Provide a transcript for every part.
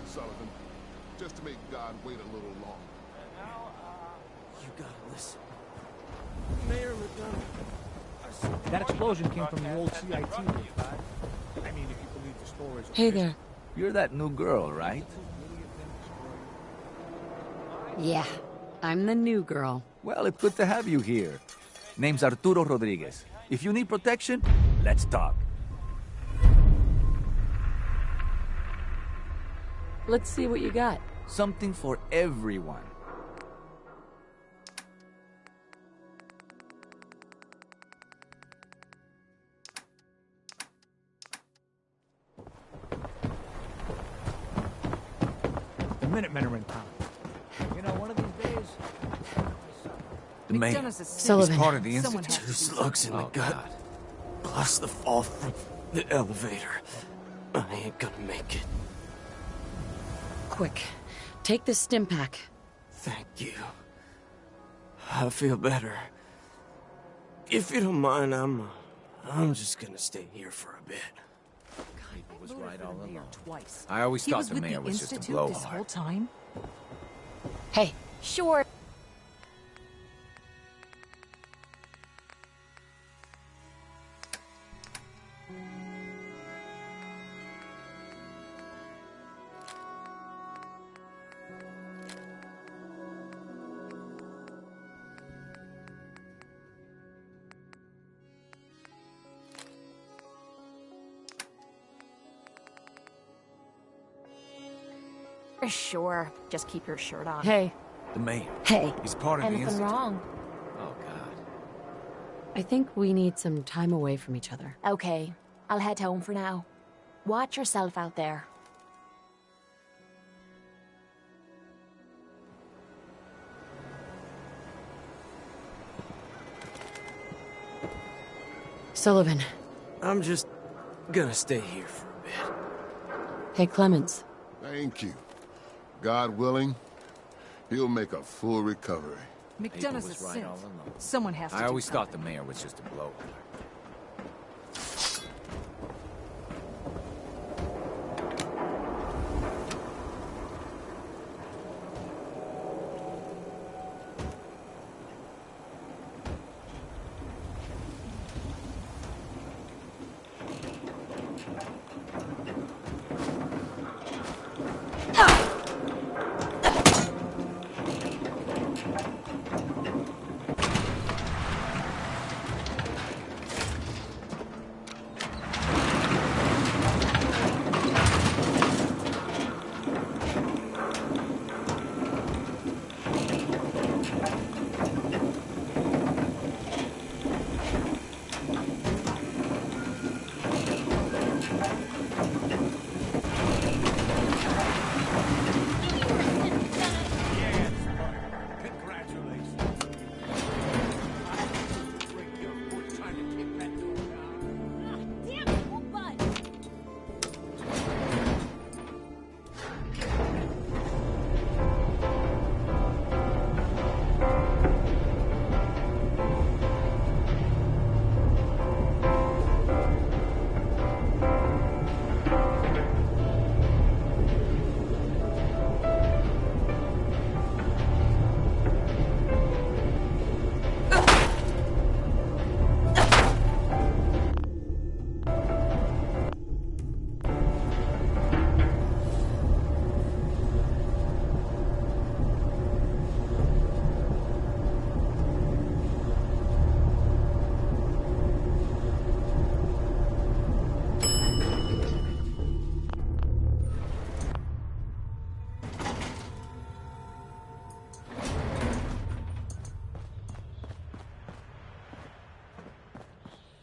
long, Sullivan. Just to make God wait a little longer. You gotta listen. Mayor McDonough. That explosion came from the old CIT. I mean, if you believe the stories. Hey there. You're that new girl, right? Yeah, I'm the new girl. Well, it's good to have you here. Name's Arturo Rodriguez. If you need protection, let's talk. Let's see what you got. Something for everyone. The Minutemen are in town. You know, one of these days... The mayor. Sullivan. He's part of the Two Institute. slugs in the gut. God. Plus the fall from the elevator. I ain't gonna make it. Quick, take this stim pack. Thank you. I feel better. If you don't mind, I'm just gonna stay here for a bit. People was right all along. Twice. I always He thought was the with mayor the was just a Institute this blowhard. whole time. Hey, Sure. Sure. Just keep your shirt on. hey, The mayor. hey. He's part of the Anything Institute. wrong? Oh, God. I think we need some time away from each other. Okay. I'll head home for now. Watch yourself out there. Sullivan. I'm just gonna stay here for a bit. Hey, Clemens. Thank you. God willing, he'll make a full recovery. People McDonough's a was right all synth. along. Someone has to I do always thought something. the mayor was just a blowhard.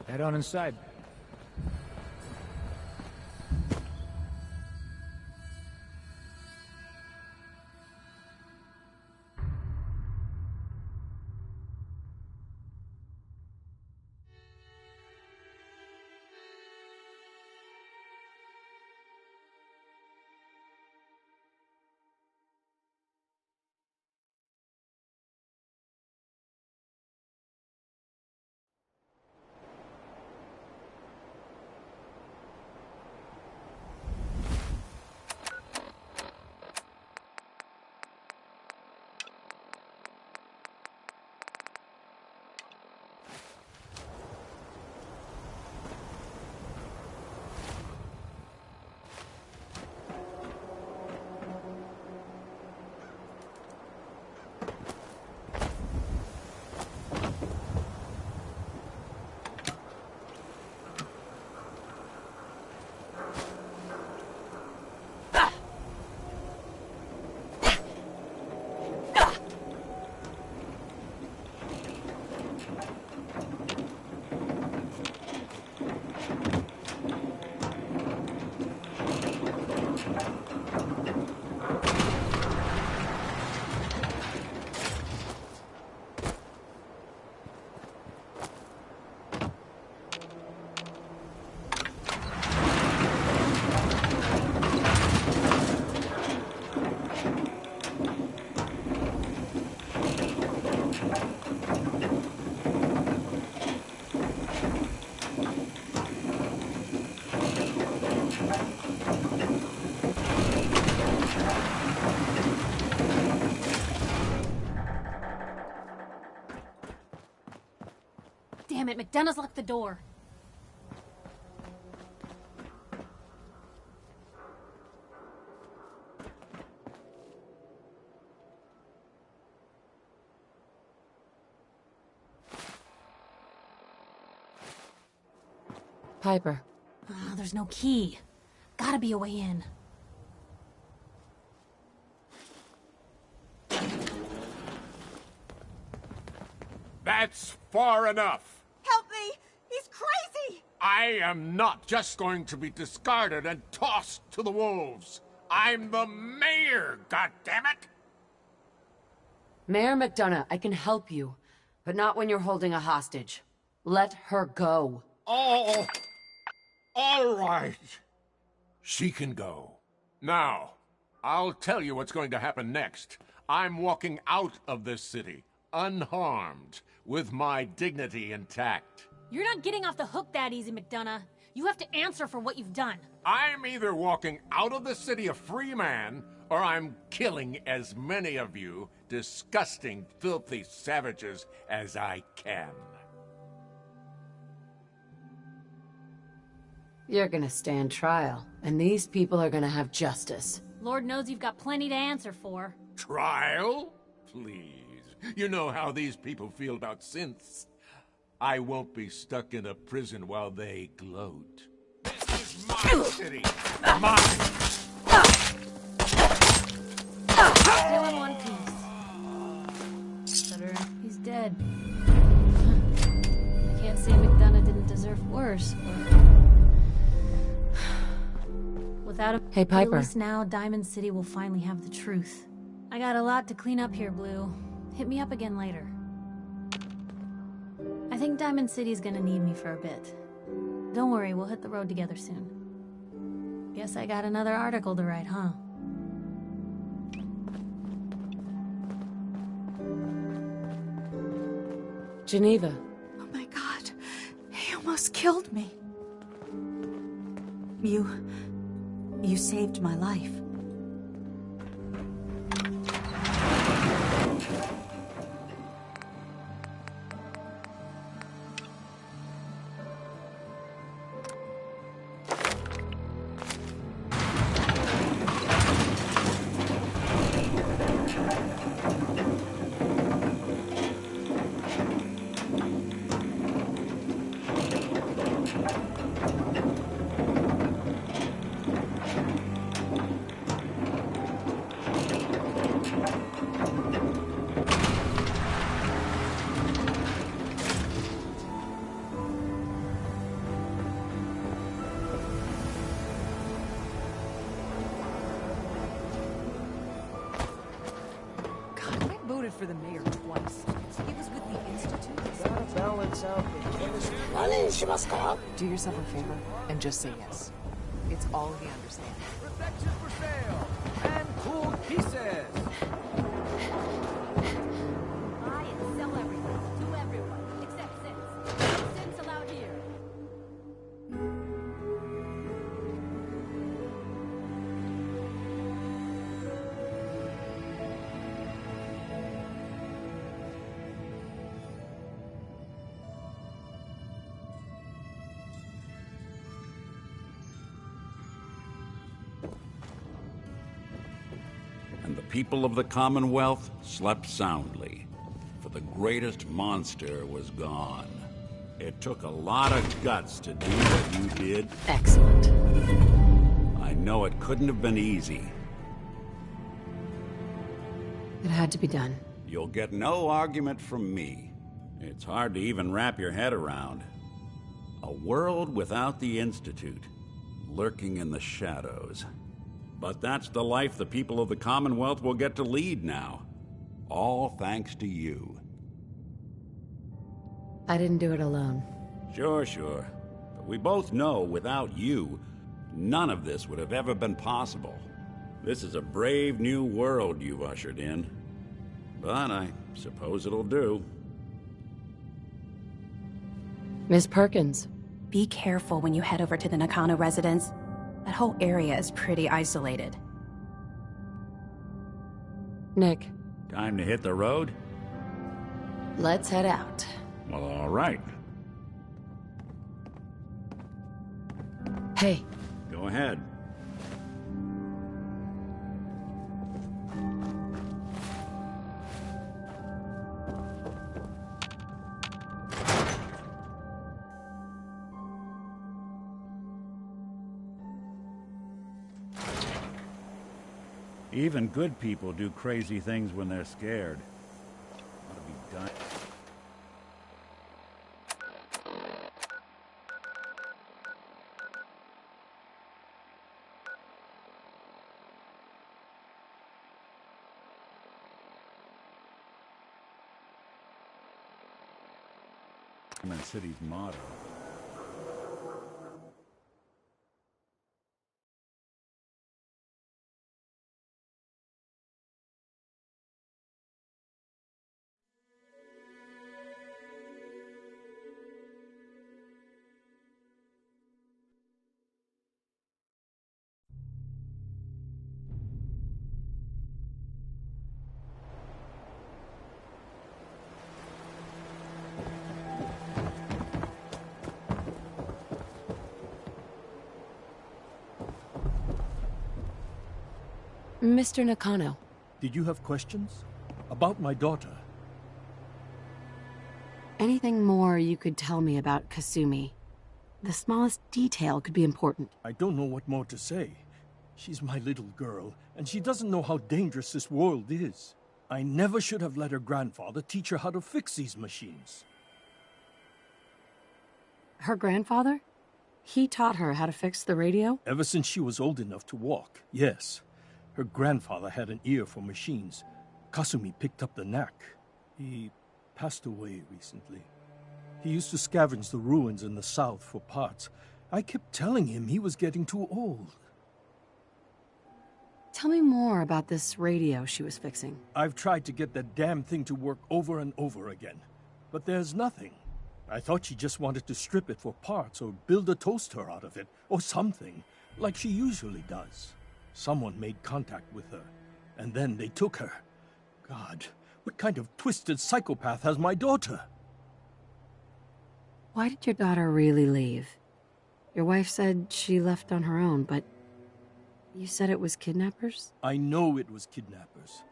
Head on inside. it. McDonough's locked the door. Piper. Oh, there's no key. Gotta be a way in. That's far enough. Help me! He's crazy! I am not just going to be discarded and tossed to the wolves. I'm the mayor, goddammit! Mayor McDonough, I can help you, but not when you're holding a hostage. Let her go. Oh, all right. She can go. Now, I'll tell you what's going to happen next. I'm walking out of this city, unharmed, with my dignity intact. You're not getting off the hook that easy, McDonough. You have to answer for what you've done. I'm either walking out of the city a free man, or I'm killing as many of you disgusting, filthy savages as I can. You're gonna stand trial, and these people are gonna have justice. Lord knows you've got plenty to answer for. Trial? Please. You know how these people feel about synths. I won't be stuck in a prison while they gloat. This is my city. Mine. Still in one piece. Better, he's dead. I can't say McDonough didn't deserve worse, but... Without him, Hey, Piper. at least now Diamond City will finally have the truth. I got a lot to clean up here, Blue. Hit me up again later. I think Diamond City's gonna need me for a bit. Don't worry, we'll hit the road together soon. Guess I got another article to write, huh? Geneva. Oh my god. He almost killed me. You saved my life. For the mayor twice. He was with the Institute. Gotta balance out the chemistry. Do yourself a favor and just say yes. It's all he understands. Protection for sale and cool pieces. Buy and sell everything to everyone, except Sins. No Sins allowed here. And the people of the Commonwealth slept soundly, for the greatest monster was gone. It took a lot of guts to do what you did. Excellent. I know it couldn't have been easy. It had to be done. You'll get no argument from me. It's hard to even wrap your head around. A world without the Institute, lurking in the shadows. But that's the life the people of the Commonwealth will get to lead now. All thanks to you. I didn't do it alone. Sure. But we both know without you, none of this would have ever been possible. This is a brave new world you've ushered in. But I suppose it'll do. Miss Perkins. Be careful when you head over to the Nakano residence. That whole area is pretty isolated. Nick. Time to hit the road? Let's head out. Well, all right. Hey. Go ahead. Even good people do crazy things when they're scared. Ought to be done. Diamond City's motto. Mr. Nakano. Did you have questions? About my daughter? Anything more you could tell me about Kasumi? The smallest detail could be important. I don't know what more to say. She's my little girl, and she doesn't know how dangerous this world is. I never should have let her grandfather teach her how to fix these machines. Her grandfather? He taught her how to fix the radio? Ever since she was old enough to walk, yes. Her grandfather had an ear for machines. Kasumi picked up the knack. He passed away recently. He used to scavenge the ruins in the south for parts. I kept telling him he was getting too old. Tell me more about this radio she was fixing. I've tried to get that damn thing to work over and over again, but there's nothing. I thought she just wanted to strip it for parts or build a toaster out of it, or something, like she usually does. Someone made contact with her, and then they took her. God, what kind of twisted psychopath has my daughter? Why did your daughter really leave? Your wife said she left on her own, but you said it was kidnappers? I know it was kidnappers.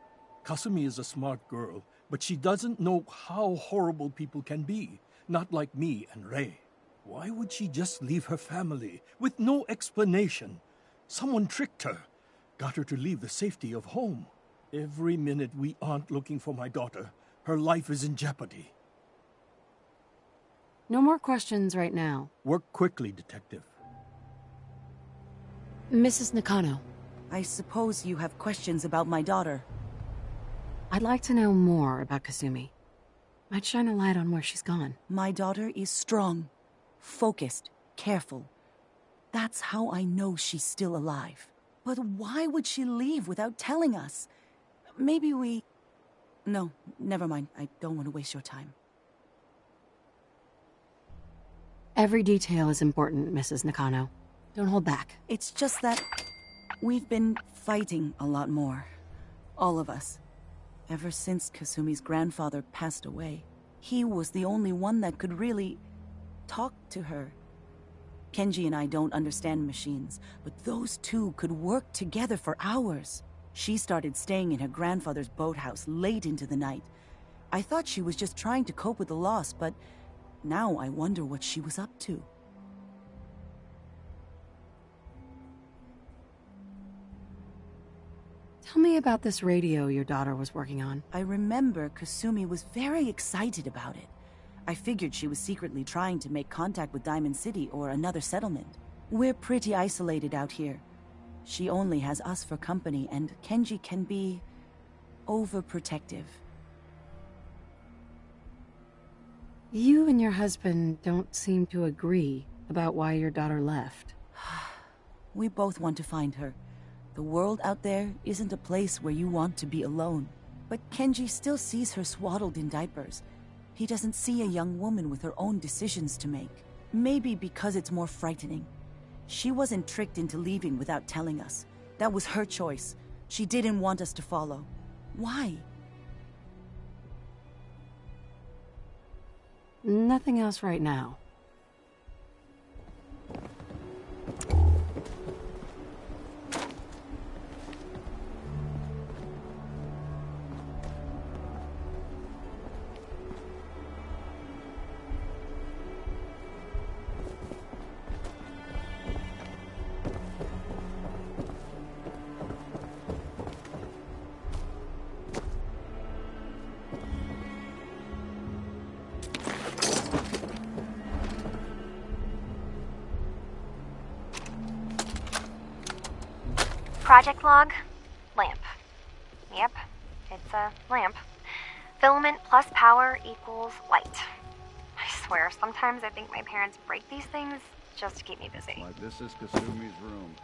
Kasumi is a smart girl, but she doesn't know how horrible people can be, not like me and Rei. Why would she just leave her family with no explanation? Someone tricked her. Got her to leave the safety of home. Every minute we aren't looking for my daughter, her life is in jeopardy. No more questions right now. Work quickly, Detective. Mrs. Nakano. I suppose you have questions about my daughter. I'd like to know more about Kasumi. Might shine a light on where she's gone. My daughter is strong, focused, careful. That's how I know she's still alive. But why would she leave without telling us? Maybe we... No, never mind. I don't want to waste your time. Every detail is important, Mrs. Nakano. Don't hold back. It's just that we've been fighting a lot more. All of us. Ever since Kasumi's grandfather passed away. He was the only one that could really talk to her. Kenji and I don't understand machines, but those two could work together for hours. She started staying in her grandfather's boathouse late into the night. I thought she was just trying to cope with the loss, but now I wonder what she was up to. Tell me about this radio your daughter was working on. I remember Kasumi was very excited about it. I figured she was secretly trying to make contact with Diamond City or another settlement. We're pretty isolated out here. She only has us for company, and Kenji can be overprotective. You and your husband don't seem to agree about why your daughter left. We both want to find her. The world out there isn't a place where you want to be alone. But Kenji still sees her swaddled in diapers. He doesn't see a young woman with her own decisions to make. Maybe because it's more frightening. She wasn't tricked into leaving without telling us. That was her choice. She didn't want us to follow. Why? Nothing else right now. Project log, lamp. Yep, it's a lamp. Filament plus power equals light. I swear, sometimes I think my parents break these things just to keep me busy. Like this is Kasumi's room.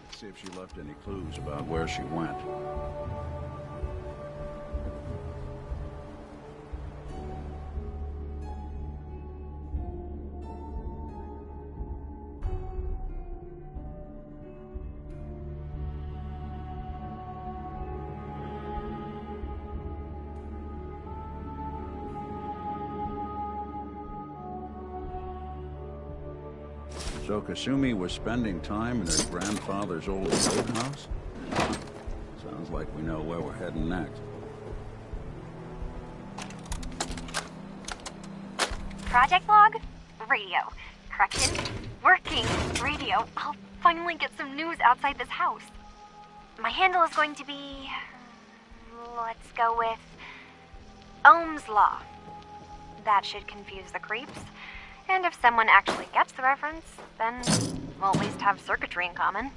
Let's see if she left any clues about where she went. So Kasumi was spending time in her grandfather's old boathouse? Sounds like we know where we're heading next. Project log, radio. Correction, working radio. I'll finally get some news outside this house. My handle is going to be... let's go with... Ohm's Law. That should confuse the creeps. And if someone actually gets the reference, then we'll at least have circuitry in common.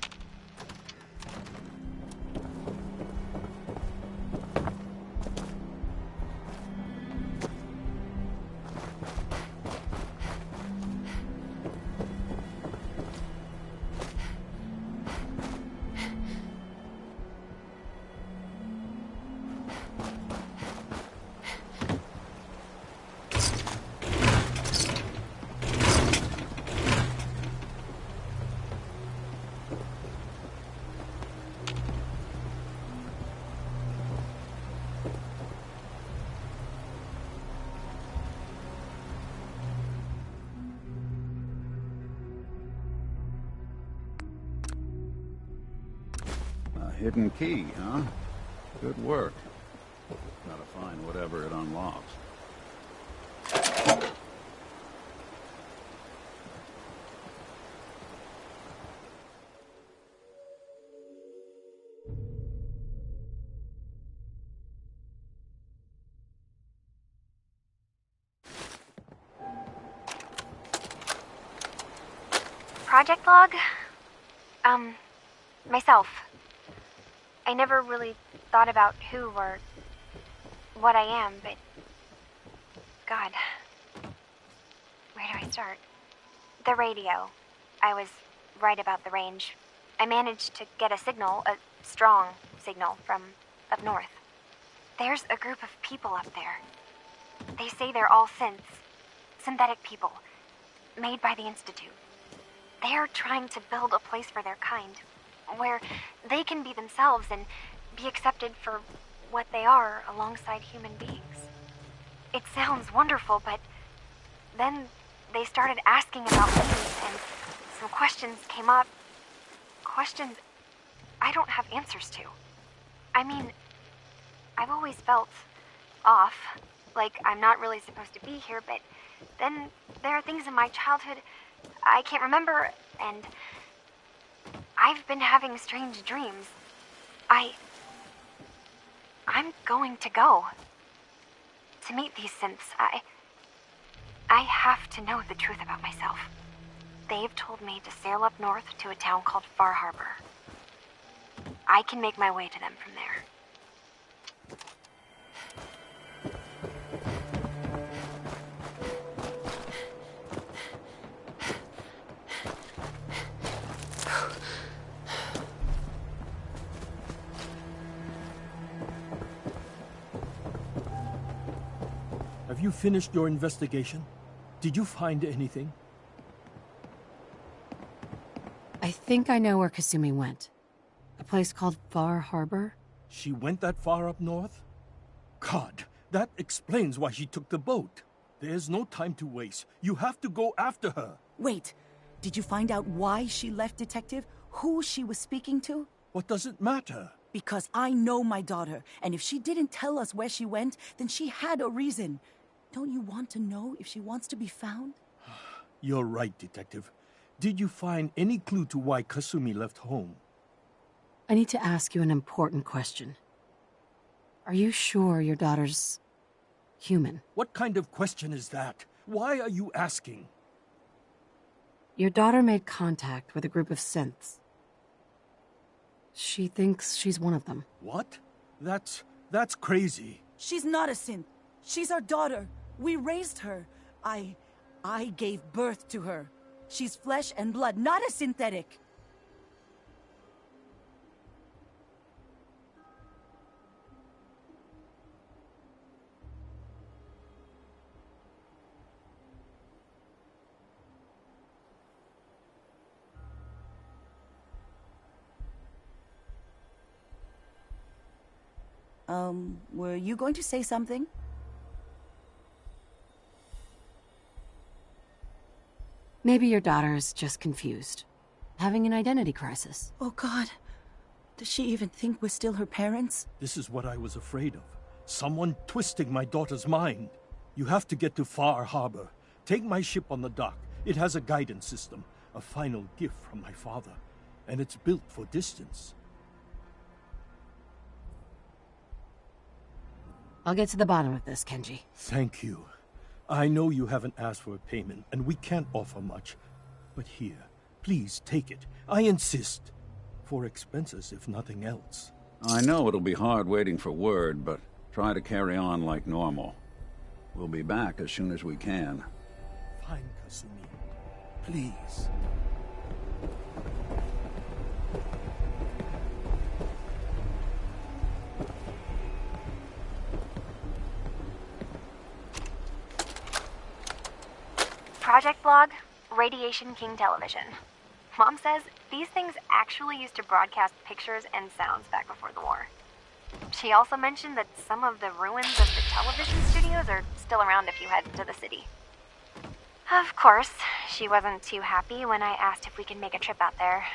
Hidden key, huh? Good work. Gotta find whatever it unlocks. Project log? Myself. I never really thought about who or what I am, but... God. Where do I start? The radio. I was right about the range. I managed to get a signal, a strong signal, from up north. There's a group of people up there. They say they're all synths. Synthetic people. Made by the Institute. They're trying to build a place for their kind. Where they can be themselves and be accepted for what they are alongside human beings. It sounds wonderful, but then they started asking about me, and some questions came up. Questions I don't have answers to. I mean, I've always felt off, like I'm not really supposed to be here, but then there are things in my childhood I can't remember, and I've been having strange dreams. I'm going to go. To meet these synths, I have to know the truth about myself. They've told me to sail up north to a town called Far Harbor. I can make my way to them from there. Have you finished your investigation? Did you find anything? I think I know where Kasumi went. A place called Far Harbor? She went that far up north? God, that explains why she took the boat. There's no time to waste. You have to go after her. Wait, did you find out why she left, Detective? Who she was speaking to? What does it matter? Because I know my daughter, and if she didn't tell us where she went, then she had a reason. Don't you want to know if she wants to be found? You're right, Detective. Did you find any clue to why Kasumi left home? I need to ask you an important question. Are you sure your daughter's human? What kind of question is that? Why are you asking? Your daughter made contact with a group of synths. She thinks she's one of them. What? That's crazy. She's not a synth. She's our daughter. We raised her. I gave birth to her. She's flesh and blood, not a synthetic. Were you going to say something? Maybe your daughter is just confused. Having an identity crisis. Oh, God. Does she even think we're still her parents? This is what I was afraid of. Someone twisting my daughter's mind. You have to get to Far Harbor. Take my ship on the dock. It has a guidance system. A final gift from my father. And it's built for distance. I'll get to the bottom of this, Kenji. Thank you. I know you haven't asked for a payment, and we can't offer much. But here, please take it. I insist. For expenses, if nothing else. I know it'll be hard waiting for word, but try to carry on like normal. We'll be back as soon as we can. Fine, Kasumi. Please. Project Blog, Radiation King Television. Mom says these things actually used to broadcast pictures and sounds back before the war. She also mentioned that some of the ruins of the television studios are still around if you head to the city. Of course, she wasn't too happy when I asked if we could make a trip out there.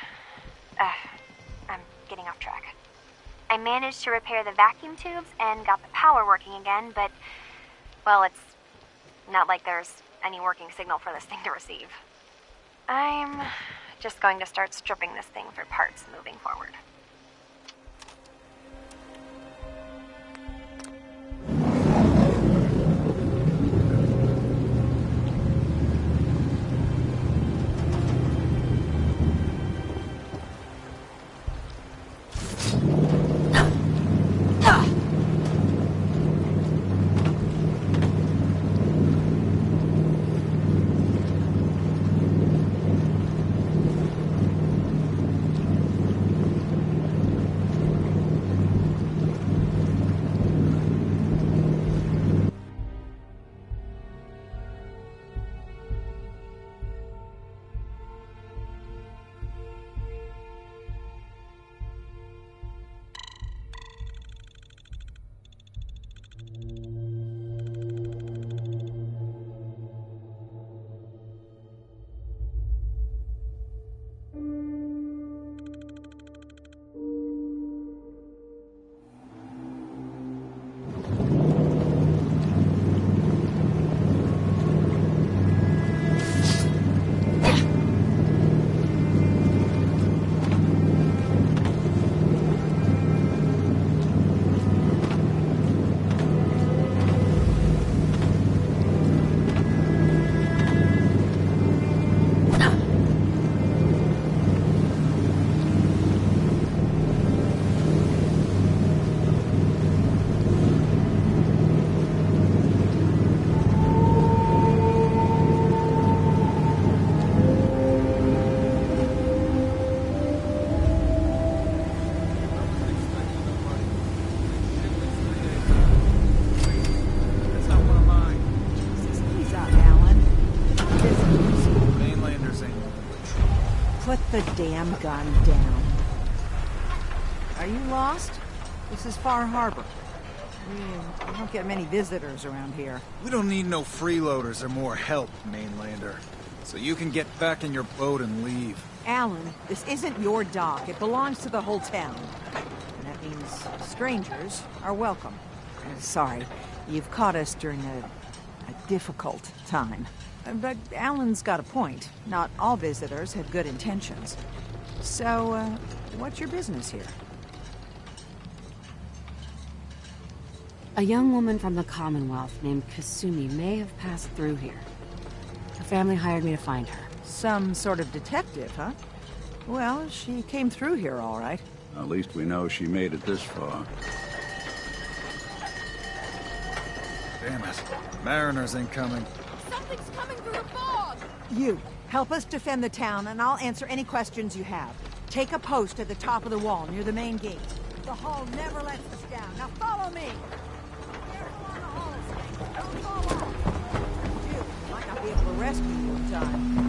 I'm getting off track. I managed to repair the vacuum tubes and got the power working again, but, well, it's not like there's any working signal for this thing to receive. I'm just going to start stripping this thing for parts moving forward. The damn gun down. Are you lost? This is Far Harbor. We don't get many visitors around here. We don't need no freeloaders or more help, mainlander. So you can get back in your boat and leave. Alan, this isn't your dock. It belongs to the whole town. And that means strangers are welcome. Sorry, you've caught us during a difficult time. But Alan's got a point. Not all visitors have good intentions. So, what's your business here? A young woman from the Commonwealth named Kasumi may have passed through here. Her family hired me to find her. Some sort of detective, huh? Well, she came through here all right. At least we know she made it this far. Damn it. Mariners incoming. Something's coming through the fog! You, help us defend the town, and I'll answer any questions you have. Take a post at the top of the wall, near the main gate. The hall never lets us down. Now follow me! Careful on the halls. Don't fall off. You might not be able to rescue you in time.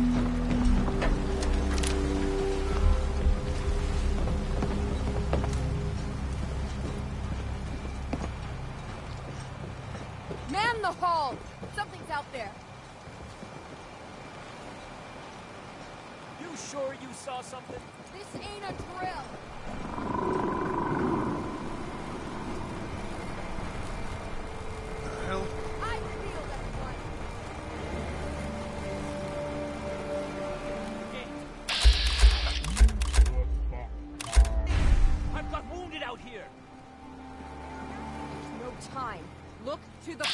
Man the hall! Something's out there. You sure you saw something? This ain't a drill. The hell? I feel everyone. I've got wounded out here. There's no time. Look to the...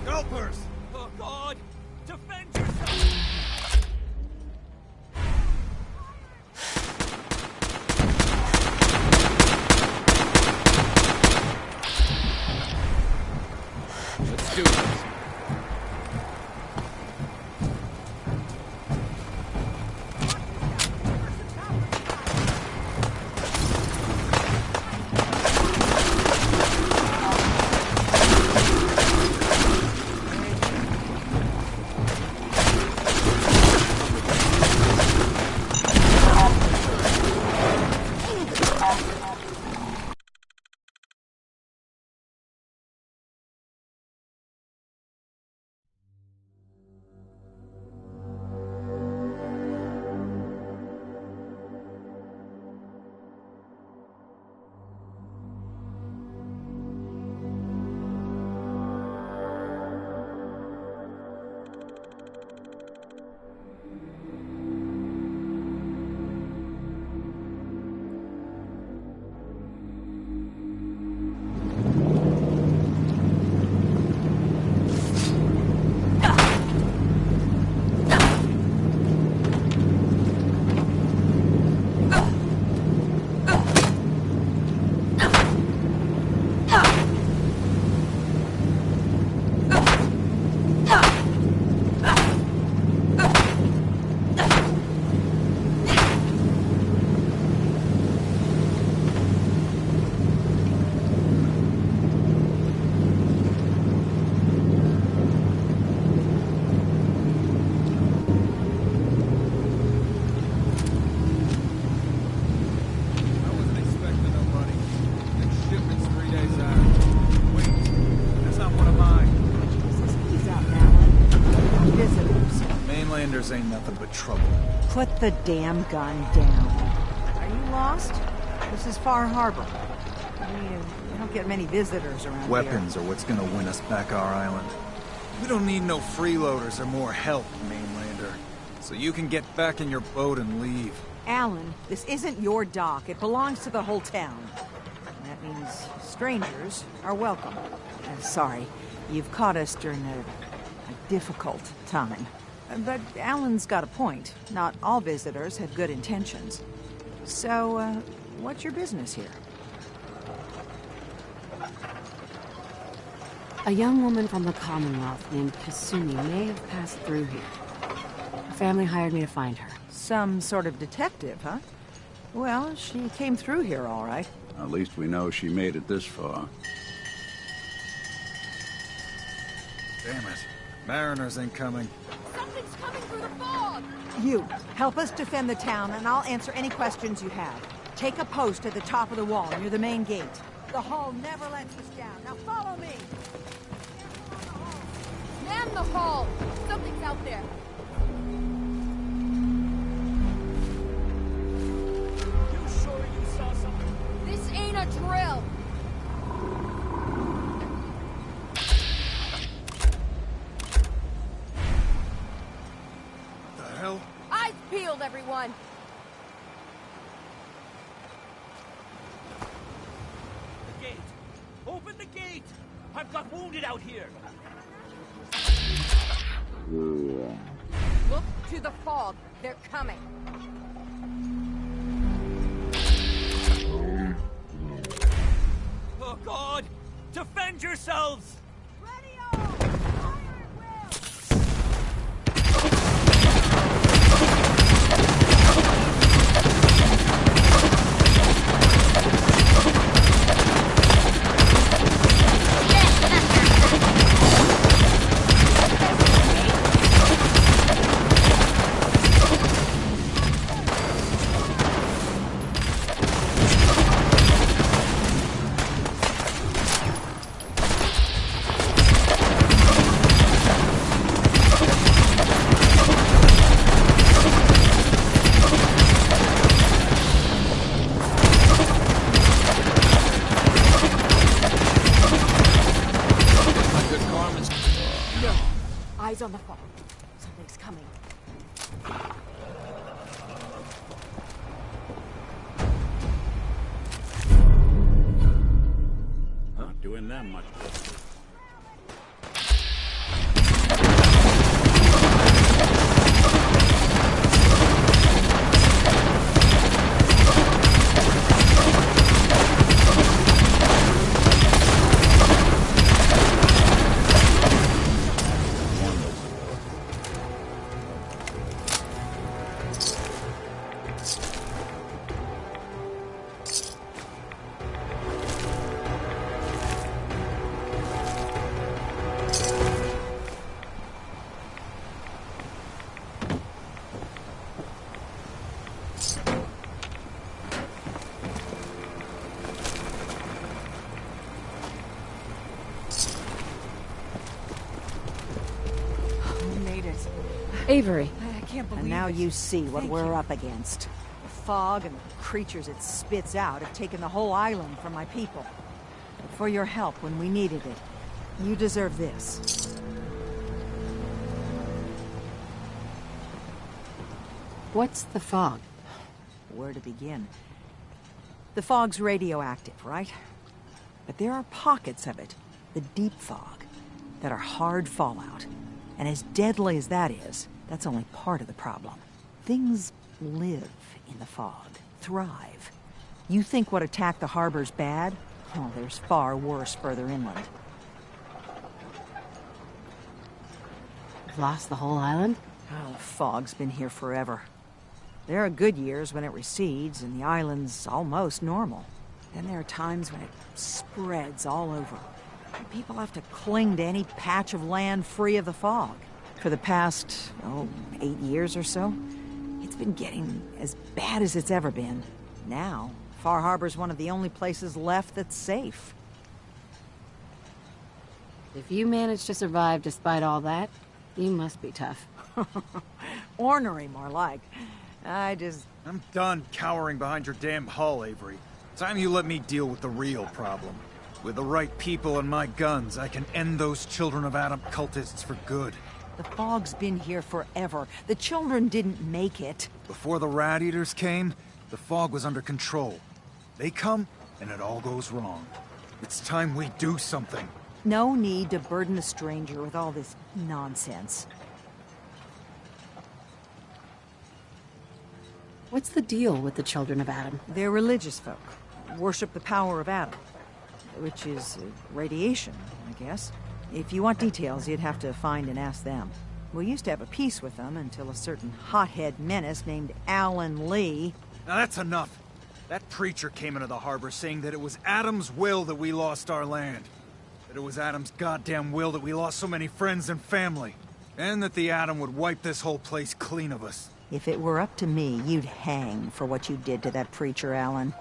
Gulpers! Oh, God! Defend yourself! Let's do this. Ain't nothing but trouble. Put the damn gun down. Are you lost? This is Far Harbor. We don't get many visitors around Weapons here. are what's gonna win us back our island. We don't need no freeloaders or more help, mainlander. So you can get back in your boat and leave. Alan, this isn't your dock. It belongs to the whole town. That means strangers are welcome. Sorry, you've caught us during a difficult time. But Alan's got a point. Not all visitors have good intentions. So, what's your business here? A young woman from the Commonwealth named Kasumi may have passed through here. Her family hired me to find her. Some sort of detective, huh? Well, she came through here all right. At least we know she made it this far. Damn it. Mariners incoming. Something's coming through the fog! You, help us defend the town, and I'll answer any questions you have. Take a post at the top of the wall, near the main gate. The hall never lets us down. Now follow me! Man the hall! Something's out there. You sure you saw something? This ain't a drill! The hell? Eyes peeled, everyone! The gate! Open the gate! I've got wounded out here! Look to the fog. They're coming. Oh God! Defend yourselves! Eyes on the fog. Something's coming. Not doing them much good. Avery. I can't believe And now you see what we're up against. The fog and the creatures it spits out have taken the whole island from my people. But for your help when we needed it, you deserve this. What's the fog? Where to begin? The fog's radioactive, right? But there are pockets of it, the deep fog, that are hard fallout. And as deadly as that is, that's only part of the problem. Things live in the fog, thrive. You think what attacked the harbor's bad? Oh, there's far worse further inland. Lost the whole island? Oh, the fog's been here forever. There are good years when it recedes and the island's almost normal. Then there are times when it spreads all over. And people have to cling to any patch of land free of the fog. For the past, 8 years or so, it's been getting as bad as it's ever been. Now, Far Harbor's one of the only places left that's safe. If you managed to survive despite all that, you must be tough. Ornery, more like. I'm done cowering behind your damn hull, Avery. Time you let me deal with the real problem. With the right people and my guns, I can end those Children of Adam cultists for good. The fog's been here forever. The children didn't make it. Before the Rat Eaters came, the fog was under control. They come, and it all goes wrong. It's time we do something. No need to burden a stranger with all this nonsense. What's the deal with the Children of Adam? They're religious folk. Worship the power of Adam. Which is radiation, I guess. If you want details, you'd have to find and ask them. We used to have a peace with them until a certain hothead menace named Alan Lee... Now that's enough. That preacher came into the harbor saying that it was Adam's will that we lost our land. That it was Adam's goddamn will that we lost so many friends and family. And that the Atom would wipe this whole place clean of us. If it were up to me, you'd hang for what you did to that preacher, Alan.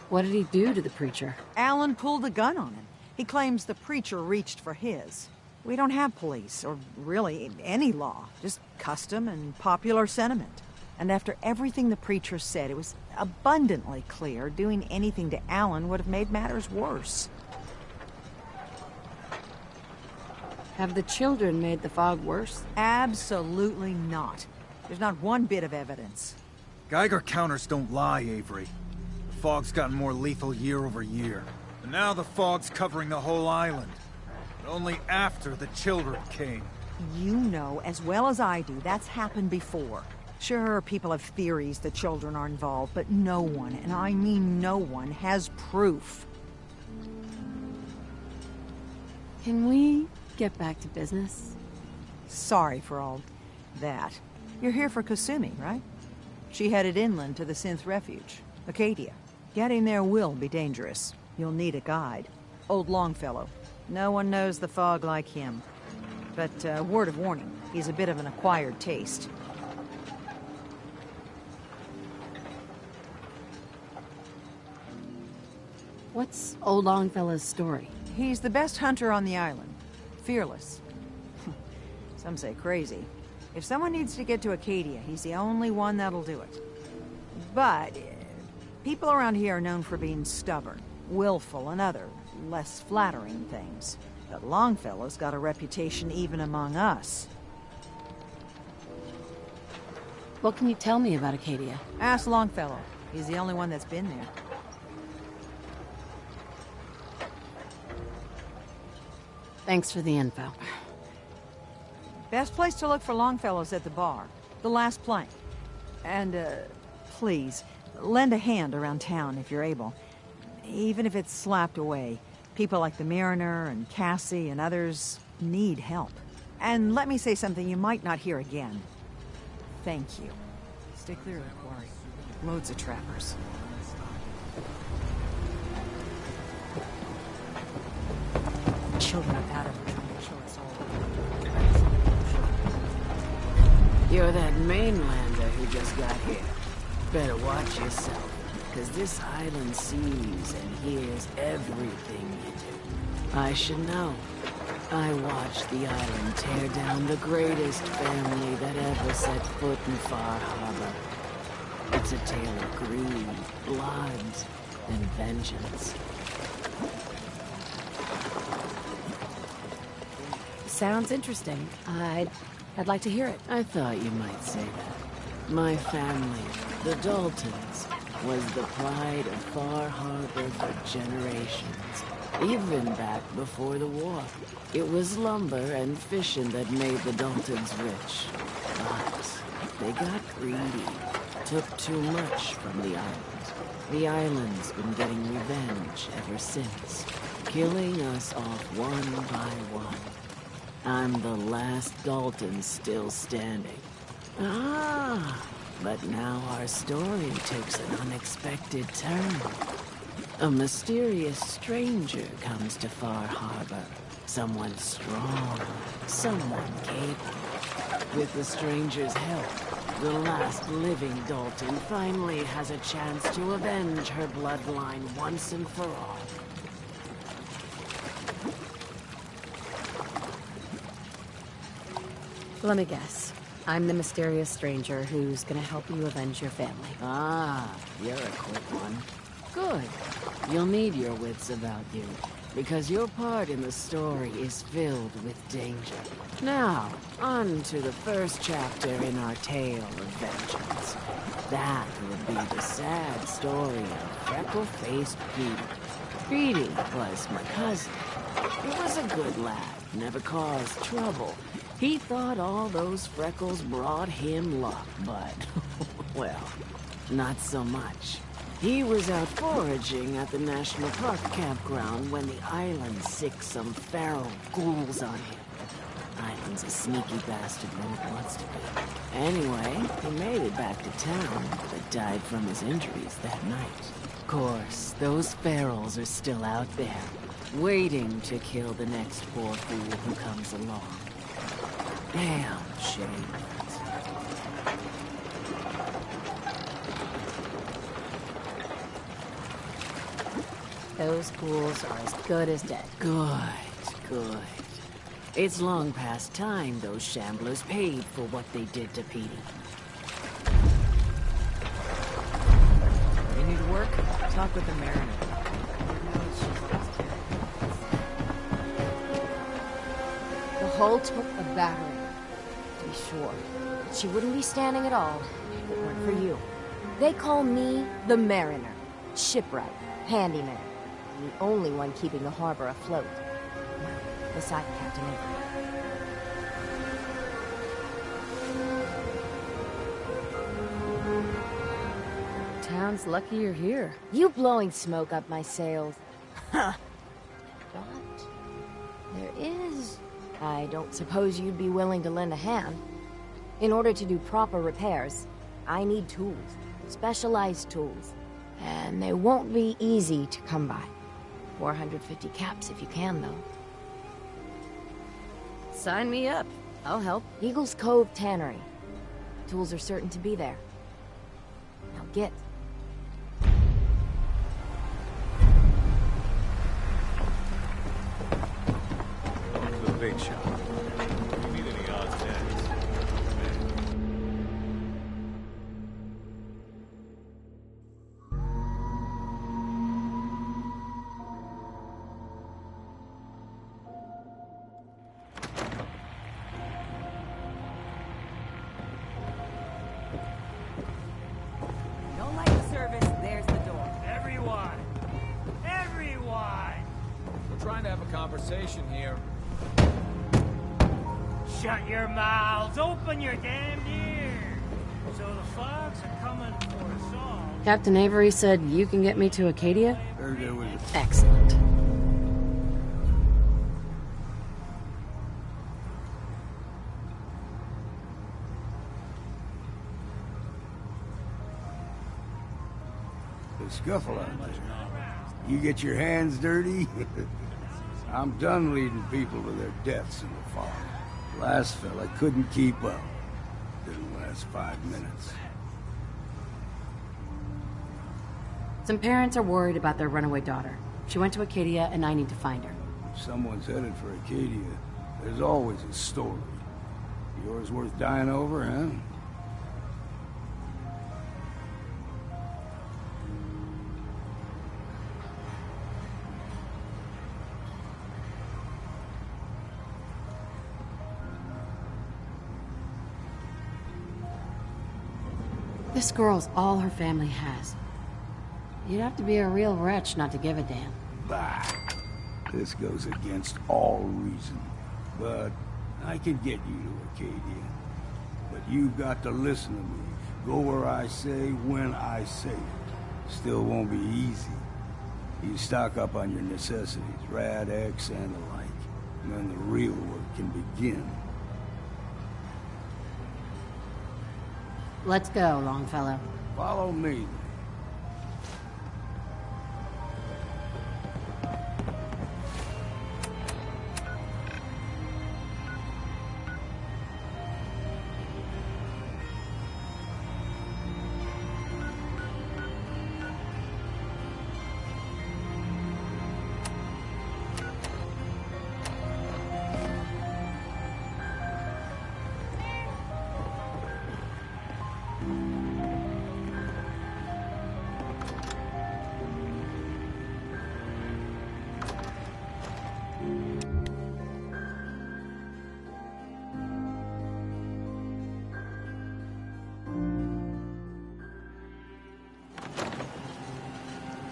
What did he do to the preacher? Alan pulled a gun on him. He claims the preacher reached for his. We don't have police, or really any law. Just custom and popular sentiment. And after everything the preacher said, it was abundantly clear doing anything to Alan would have made matters worse. Have the children made the fog worse? Absolutely not. There's not one bit of evidence. Geiger counters don't lie, Avery. The fog's gotten more lethal year over year. And now the fog's covering the whole island. but only after the children came. You know as well as I do that's happened before. Sure, people have theories the children are involved, but no one, and I mean no one, has proof. Can we get back to business? Sorry for all that. You're here for Kasumi, right? She headed inland to the Synth Refuge, Acadia. Getting there will be dangerous. You'll need a guide. Old Longfellow. No one knows the fog like him. But, word of warning, he's a bit of an acquired taste. What's Old Longfellow's story? He's the best hunter on the island. Fearless. Some say crazy. If someone needs to get to Acadia, he's the only one that'll do it. But people around here are known for being stubborn, willful, and other, less flattering things. But Longfellow's got a reputation even among us. What can you tell me about Acadia? Ask Longfellow. He's the only one that's been there. Thanks for the info. Best place to look for Longfellow's at the bar. The last plank. And, please, lend a hand around town if you're able. Even if it's slapped away. People like the Mariner and Cassie and others need help. And let me say something you might not hear again. Thank you. Stay clear of the quarry. Loads of trappers. Children of Adam are trying to kill us all. You're that mainlander who just got here. Better watch yourself, because this island sees and hears everything you do. I should know. I watched the island tear down the greatest family that ever set foot in Far Harbor. It's a tale of greed, blood, and vengeance. Sounds interesting. I'd like to hear it. I thought you might say that. My family, the Daltons, was the pride of Far Harbor for generations. Even back before the war. It was lumber and fishing that made the Daltons rich. But they got greedy. Took too much from the island. The island's been getting revenge ever since. Killing us off one by one. I'm the last Dalton still standing. Ah, but now our story takes an unexpected turn. A mysterious stranger comes to Far Harbor. Someone strong, someone capable. With the stranger's help, the last living Dalton finally has a chance to avenge her bloodline once and for all. Let me guess. I'm the mysterious stranger who's gonna help you avenge your family. Ah, you're a quick one. Good. You'll need your wits about you, because your part in the story is filled with danger. Now, on to the first chapter in our tale of vengeance. That would be the sad story of freckle-faced Petey. Petey was my cousin. He was a good lad, never caused trouble. He thought all those freckles brought him luck, but, well, not so much. He was out foraging at the National Park campground when the island sicked some feral ghouls on him. Island's a sneaky bastard when it wants to be. Anyway, he made it back to town, but died from his injuries that night. Of course, those ferals are still out there, waiting to kill the next poor fool who comes along. Damn shame. Those ghouls are as good as dead. Good. It's long past time those shamblers paid for what they did to Petey. You need work? Talk with the Mariner. The hull took a battering, to be sure. She wouldn't be standing at all if it weren't for you. They call me the Mariner. Shipwright, handyman. The only one keeping the harbor afloat. beside Captain Avery. Town's lucky you're here. You blowing smoke up my sails. Huh. But there is... I don't suppose you'd be willing to lend a hand. In order to do proper repairs, I need tools. Specialized tools. And they won't be easy to come by. 450 caps if you can, though. Sign me up. I'll help. Eagles Cove Tannery. Tools are certain to be there. Now get. The big shot. You need any odds and ends? Don't like the service, there's the door. Everyone! Everyone! We're trying to have a conversation here. Shut your mouths! Open your damned ears! So the fogs are coming for us all. Captain Avery said you can get me to Acadia? Heard there was a... Excellent. The scuffle out there. You get your hands dirty? I'm done leading people to their deaths in the fog. Last fella couldn't keep up. Didn't last 5 minutes. Some parents are worried about their runaway daughter. She went to Acadia, and I need to find her. If someone's headed for Acadia, there's always a story. Yours worth dying over, huh? This girl's all her family has. You'd have to be a real wretch not to give a damn. Bah. This goes against all reason. But I can get you to Acadia. But you've got to listen to me. Go where I say, when I say it. Still won't be easy. You stock up on your necessities, Rad X and the like. And then the real work can begin. Let's go, Longfellow. Follow me.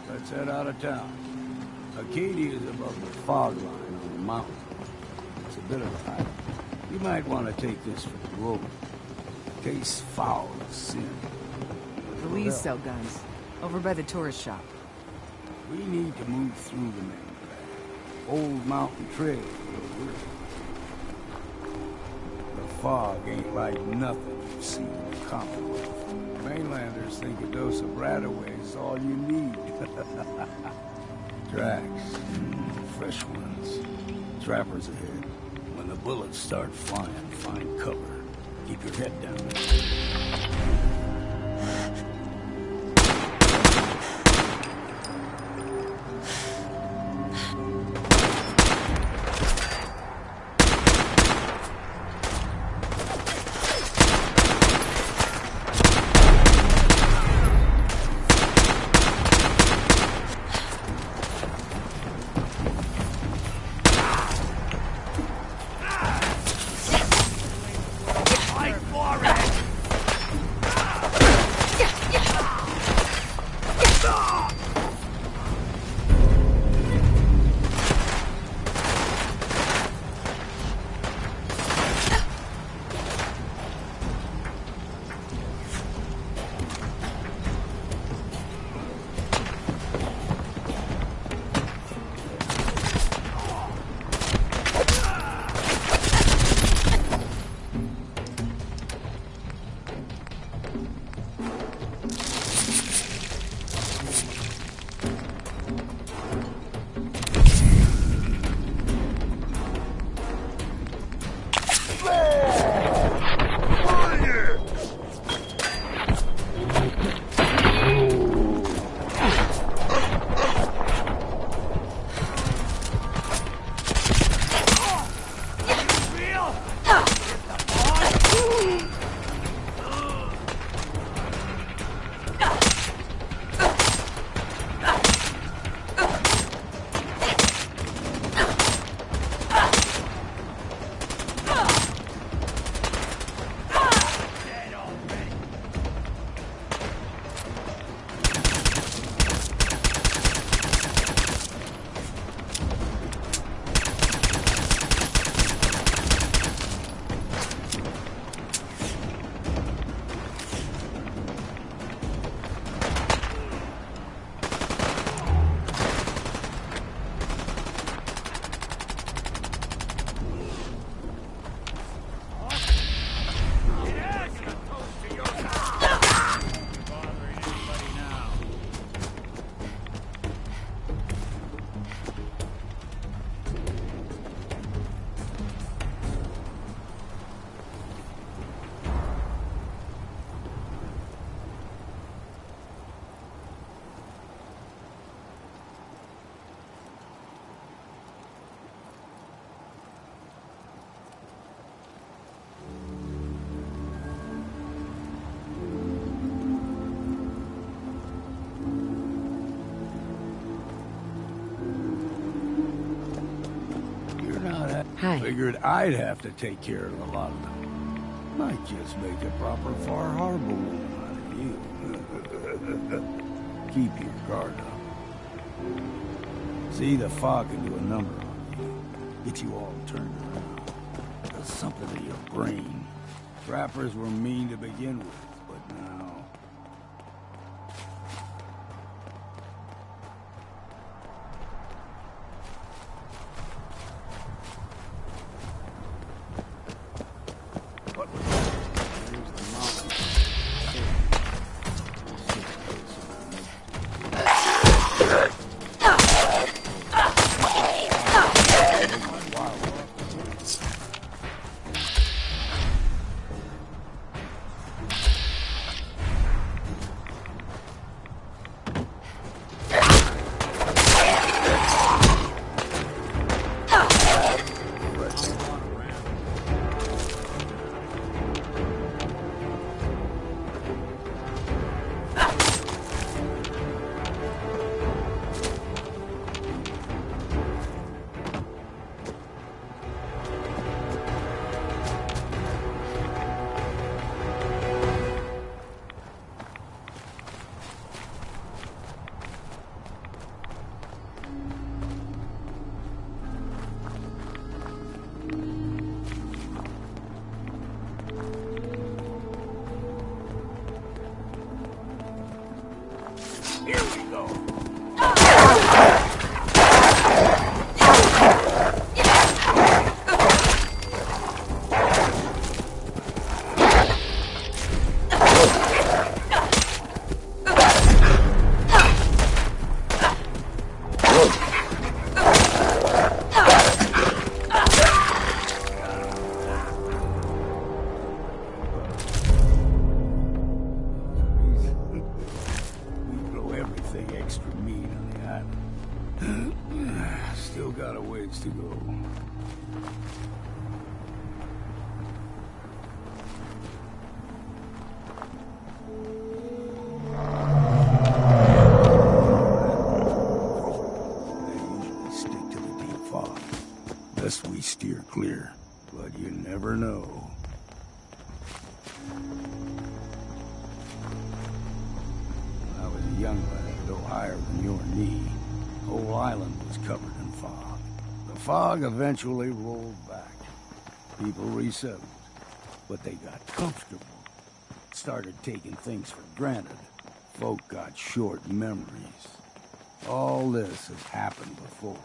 Let's head out of town. Acadia is above the fog line on the mountain. It's a bit of a hike. You might want to take this for the road. Case foul of sin. Louise sell guns. Over by the tourist shop. We need to move through the main path. Old mountain trail where we're. The fog ain't like nothing you've seen in the Commonwealth. Mainlanders think a dose of Radaway is all you need. Tracks. Fresh ones. Trappers ahead. When the bullets start flying, find cover. Keep your head down. Fight for it! right. Figured I'd have to take care of a lot of them. Might just make a proper Far Harbor woman out of you. Keep your guard up. See, the fog can do a number on you. Get you all turned around. Does something to your brain. Trappers were mean to begin with, but now... To go. They usually stick to the deep fog. Best we steer clear, but you never know. When I was a young lad, no higher than your knee, the whole island was covered in fog. The fog eventually rolled back. People resettled, but they got comfortable. Started taking things for granted. Folk got short memories. All this has happened before.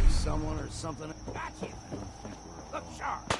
Someone or something. Gotcha! Look sharp!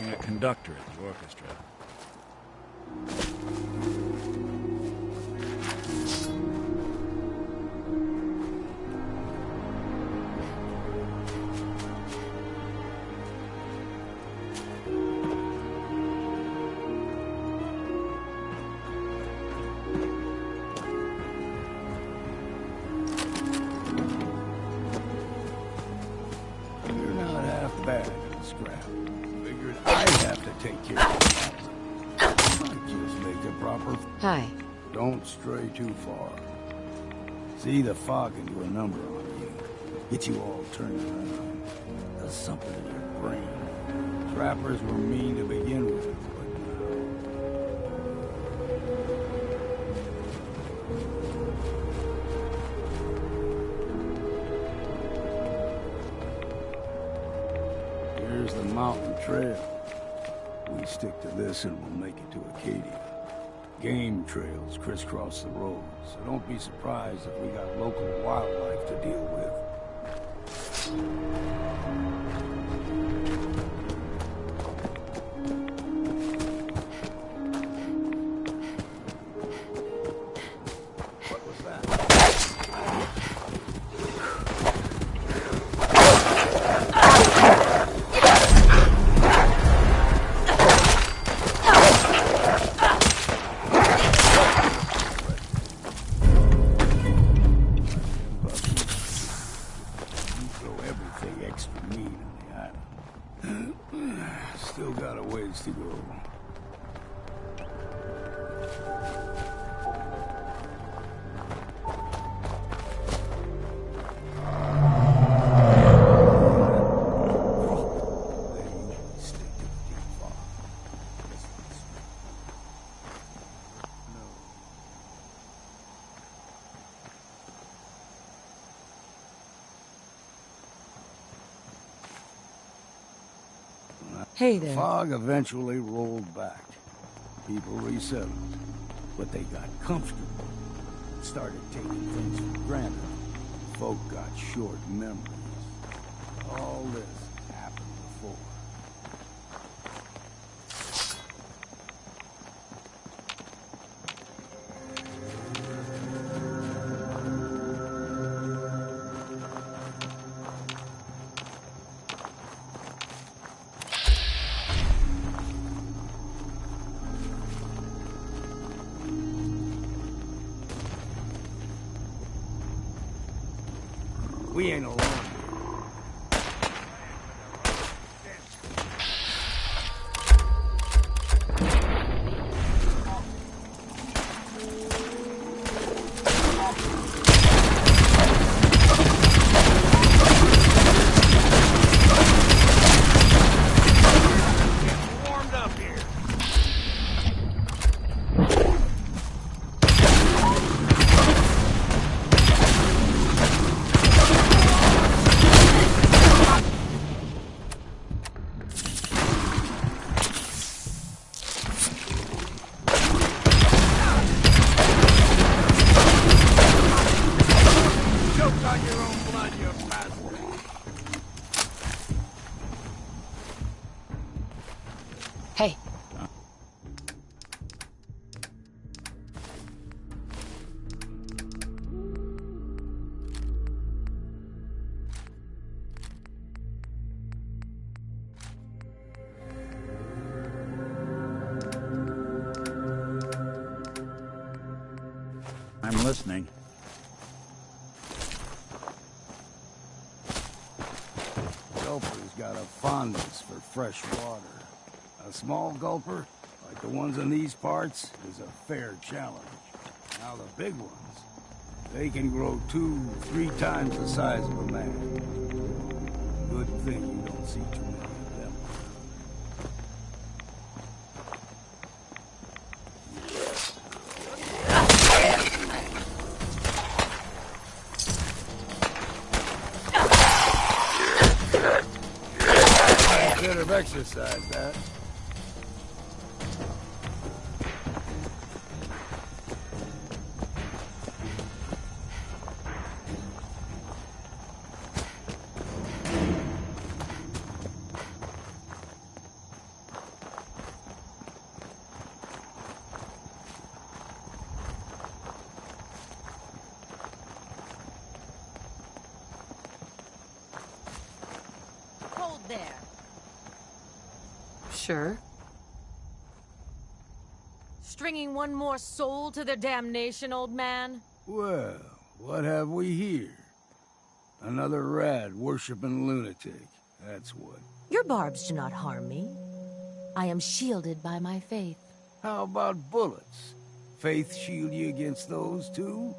working at conductor at the orchestra. You're not half bad, Scrap. Figured I'd have to take care of it. Might just make a proper... Hi. Don't stray too far. See, the fog can do a number on you. Get you all turned around. Does something in your brain. Trappers were mean to begin with, but now... Here's the mountain trail. We stick to this and we'll make it to Acadia. Game trails crisscross the road, so don't be surprised if we got local wildlife to deal with. What was that? Still got a ways to go. Hey there. Fog eventually rolled back. People resettled, but they got comfortable. Started taking things for granted. Folk got short memories. All this happened before. We ain't alone. Warmed up here. Choke on your own blood, you bastard. Hey. I'm listening. Gulper's got a fondness for fresh water. A small gulper, like the ones in these parts, is a fair challenge. Now the big ones, they can grow 2-3 times the size of a man. Good thing you don't see too many of them. Bit of exercise, that. Sure. Stringing one more soul to their damnation, old man? Well, what have we here? Another rad worshipping lunatic, that's what. Your barbs do not harm me. I am shielded by my faith. How about bullets? Faith shield you against those too?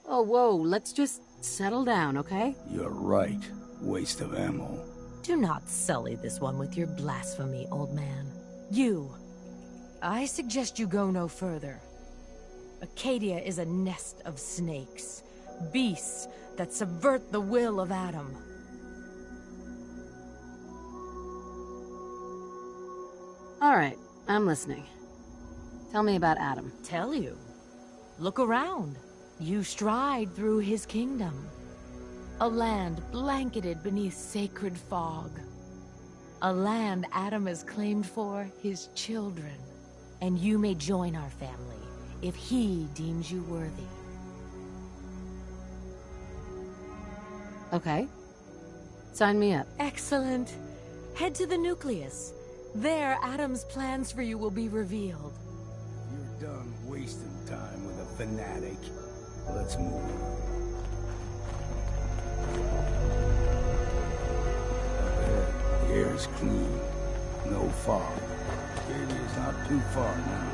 Oh, whoa, let's just settle down, okay? You're right. Waste of ammo. Do not sully this one with your blasphemy, old man. You. I suggest you go no further. Acadia is a nest of snakes. Beasts that subvert the will of Adam. All right, I'm listening. Tell me about Adam. Tell you? Look around. You stride through his kingdom. A land blanketed beneath sacred fog. A land Adam has claimed for his children. And you may join our family if he deems you worthy. Okay. Sign me up. Excellent. Head to the nucleus. There, Adam's plans for you will be revealed. You're done wasting time with a fanatic. Let's move. The air's clean. No fog. Acadia's not too far now.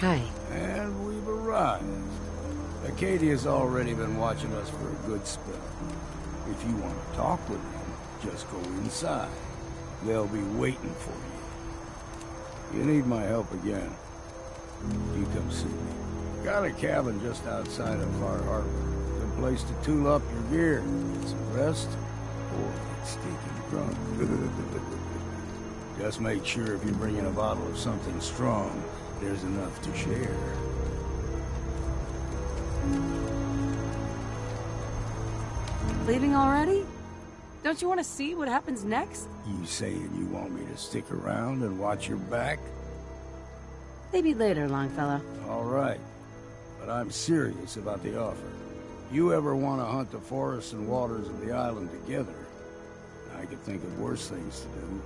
Hi. And we've arrived. Acadia's already been watching us for a good spell. If you want to talk with them, just go inside. They'll be waiting for you. You need my help again, you come see me. Got a cabin just outside of Far Harbor. Good place to tool up your gear, get some rest, or get stinking drunk. Just make sure if you're bringing a bottle of something strong, there's enough to share. Leaving already? Don't you want to see what happens next? You saying you want me to stick around and watch your back? Maybe later, Longfellow. All right. But I'm serious about the offer. You ever want to hunt the forests and waters of the island together, I could think of worse things to do.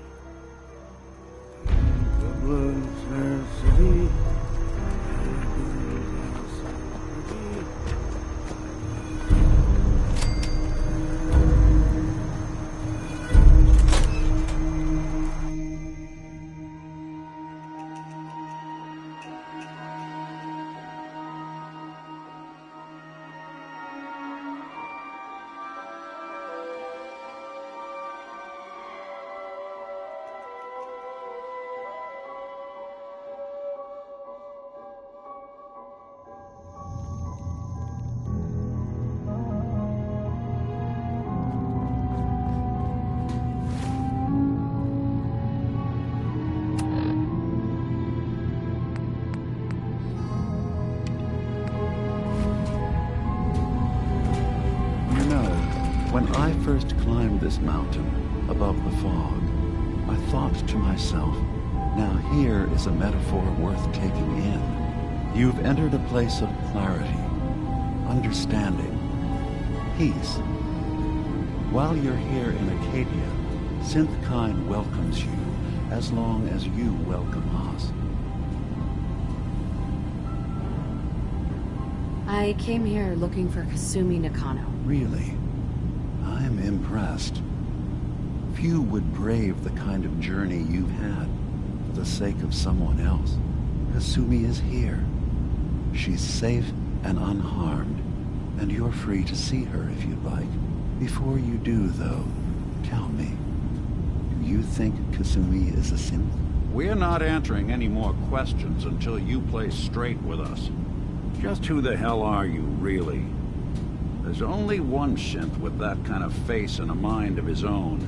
When I first climbed this mountain above the fog, I thought to myself, now here is a metaphor worth taking in. You've entered a place of clarity, understanding, peace. While you're here in Acadia, Synthkind welcomes you as long as you welcome us. I came here looking for Kasumi Nakano. Really? I'm impressed. Few would brave the kind of journey you've had for the sake of someone else. Kasumi is here. She's safe and unharmed, and you're free to see her if you'd like. Before you do, though, tell me, do you think Kasumi is a synth? We're not answering any more questions until you play straight with us. Just who the hell are you, really? There's only one synth with that kind of face and a mind of his own.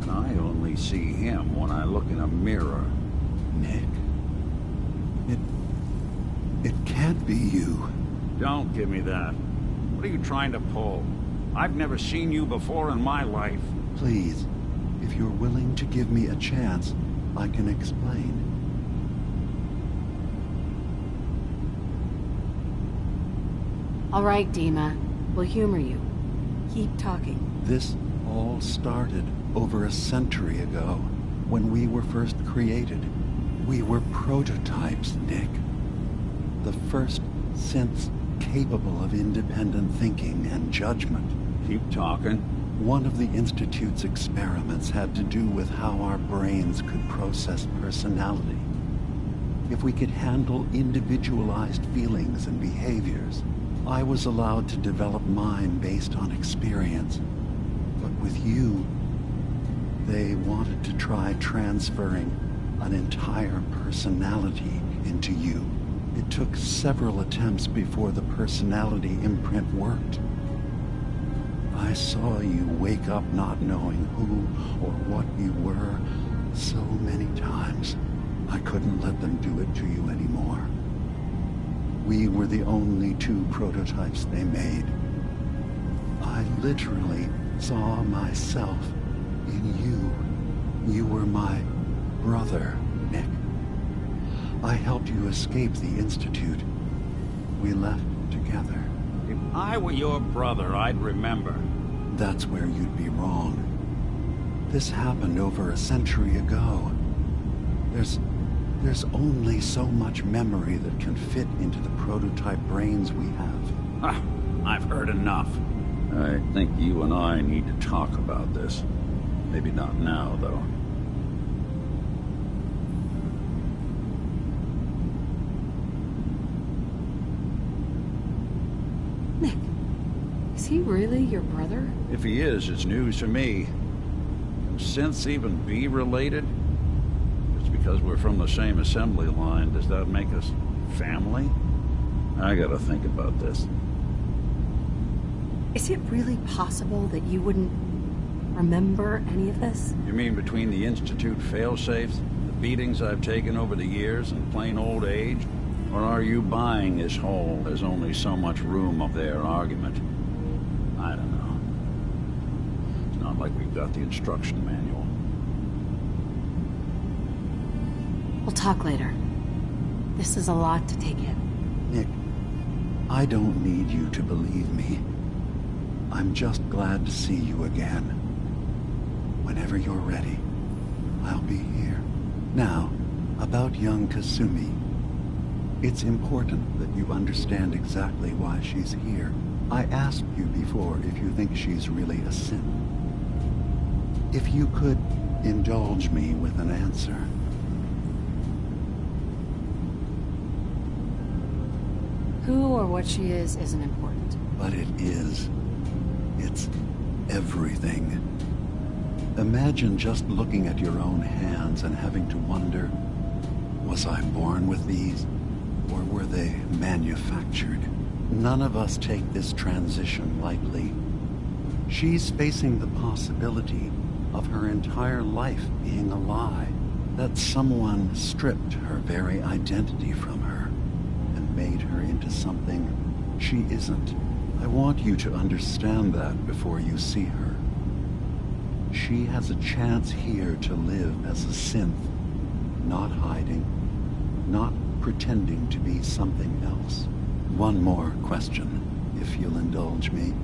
And I only see him when I look in a mirror. Nick. It can't be you. Don't give me that. What are you trying to pull? I've never seen you before in my life. Please, if you're willing to give me a chance, I can explain. All right, Dima. We'll humor you. Keep talking. This all started over a century ago, when we were first created. We were prototypes, Nick. The first synths capable of independent thinking and judgment. Keep talking. One of the Institute's experiments had to do with how our brains could process personality. If we could handle individualized feelings and behaviors, I was allowed to develop mine based on experience. But with you, they wanted to try transferring an entire personality into you. It took several attempts before the personality imprint worked. I saw you wake up not knowing who or what you were so many times. I couldn't let them do it to you anymore. We were the only two prototypes they made. I literally saw myself in you. You were my brother, Nick. I helped you escape the Institute. We left together. If I were your brother, I'd remember. That's where you'd be wrong. This happened over a century ago. There's only so much memory that can fit into the prototype brains we have. I've heard enough. I think you and I need to talk about this. Maybe not now, though. Nick, is he really your brother? If he is, it's news to me. Can synths even be related? Just because we're from the same assembly line, does that make us family? I gotta think about this. Is it really possible that you wouldn't remember any of this? You mean between the Institute failsafes, the beatings I've taken over the years, and plain old age? Or are you buying this whole "there's only so much room" of their argument? I don't know. It's not like we've got the instruction manual. We'll talk later. This is a lot to take in. Nick, I don't need you to believe me. I'm just glad to see you again. Whenever you're ready, I'll be here. Now, about young Kasumi. It's important that you understand exactly why she's here. I asked you before if you think she's really a synth. If you could indulge me with an answer. Who or what she is isn't important. But it is. It's everything. Imagine just looking at your own hands and having to wonder, was I born with these? Or were they manufactured? None of us take this transition lightly. She's facing the possibility of her entire life being a lie, that someone stripped her very identity from her and made her into something she isn't. I want you to understand that before you see her. She has a chance here to live as a synth, not hiding, not pretending to be something else. One more question, if you'll indulge me.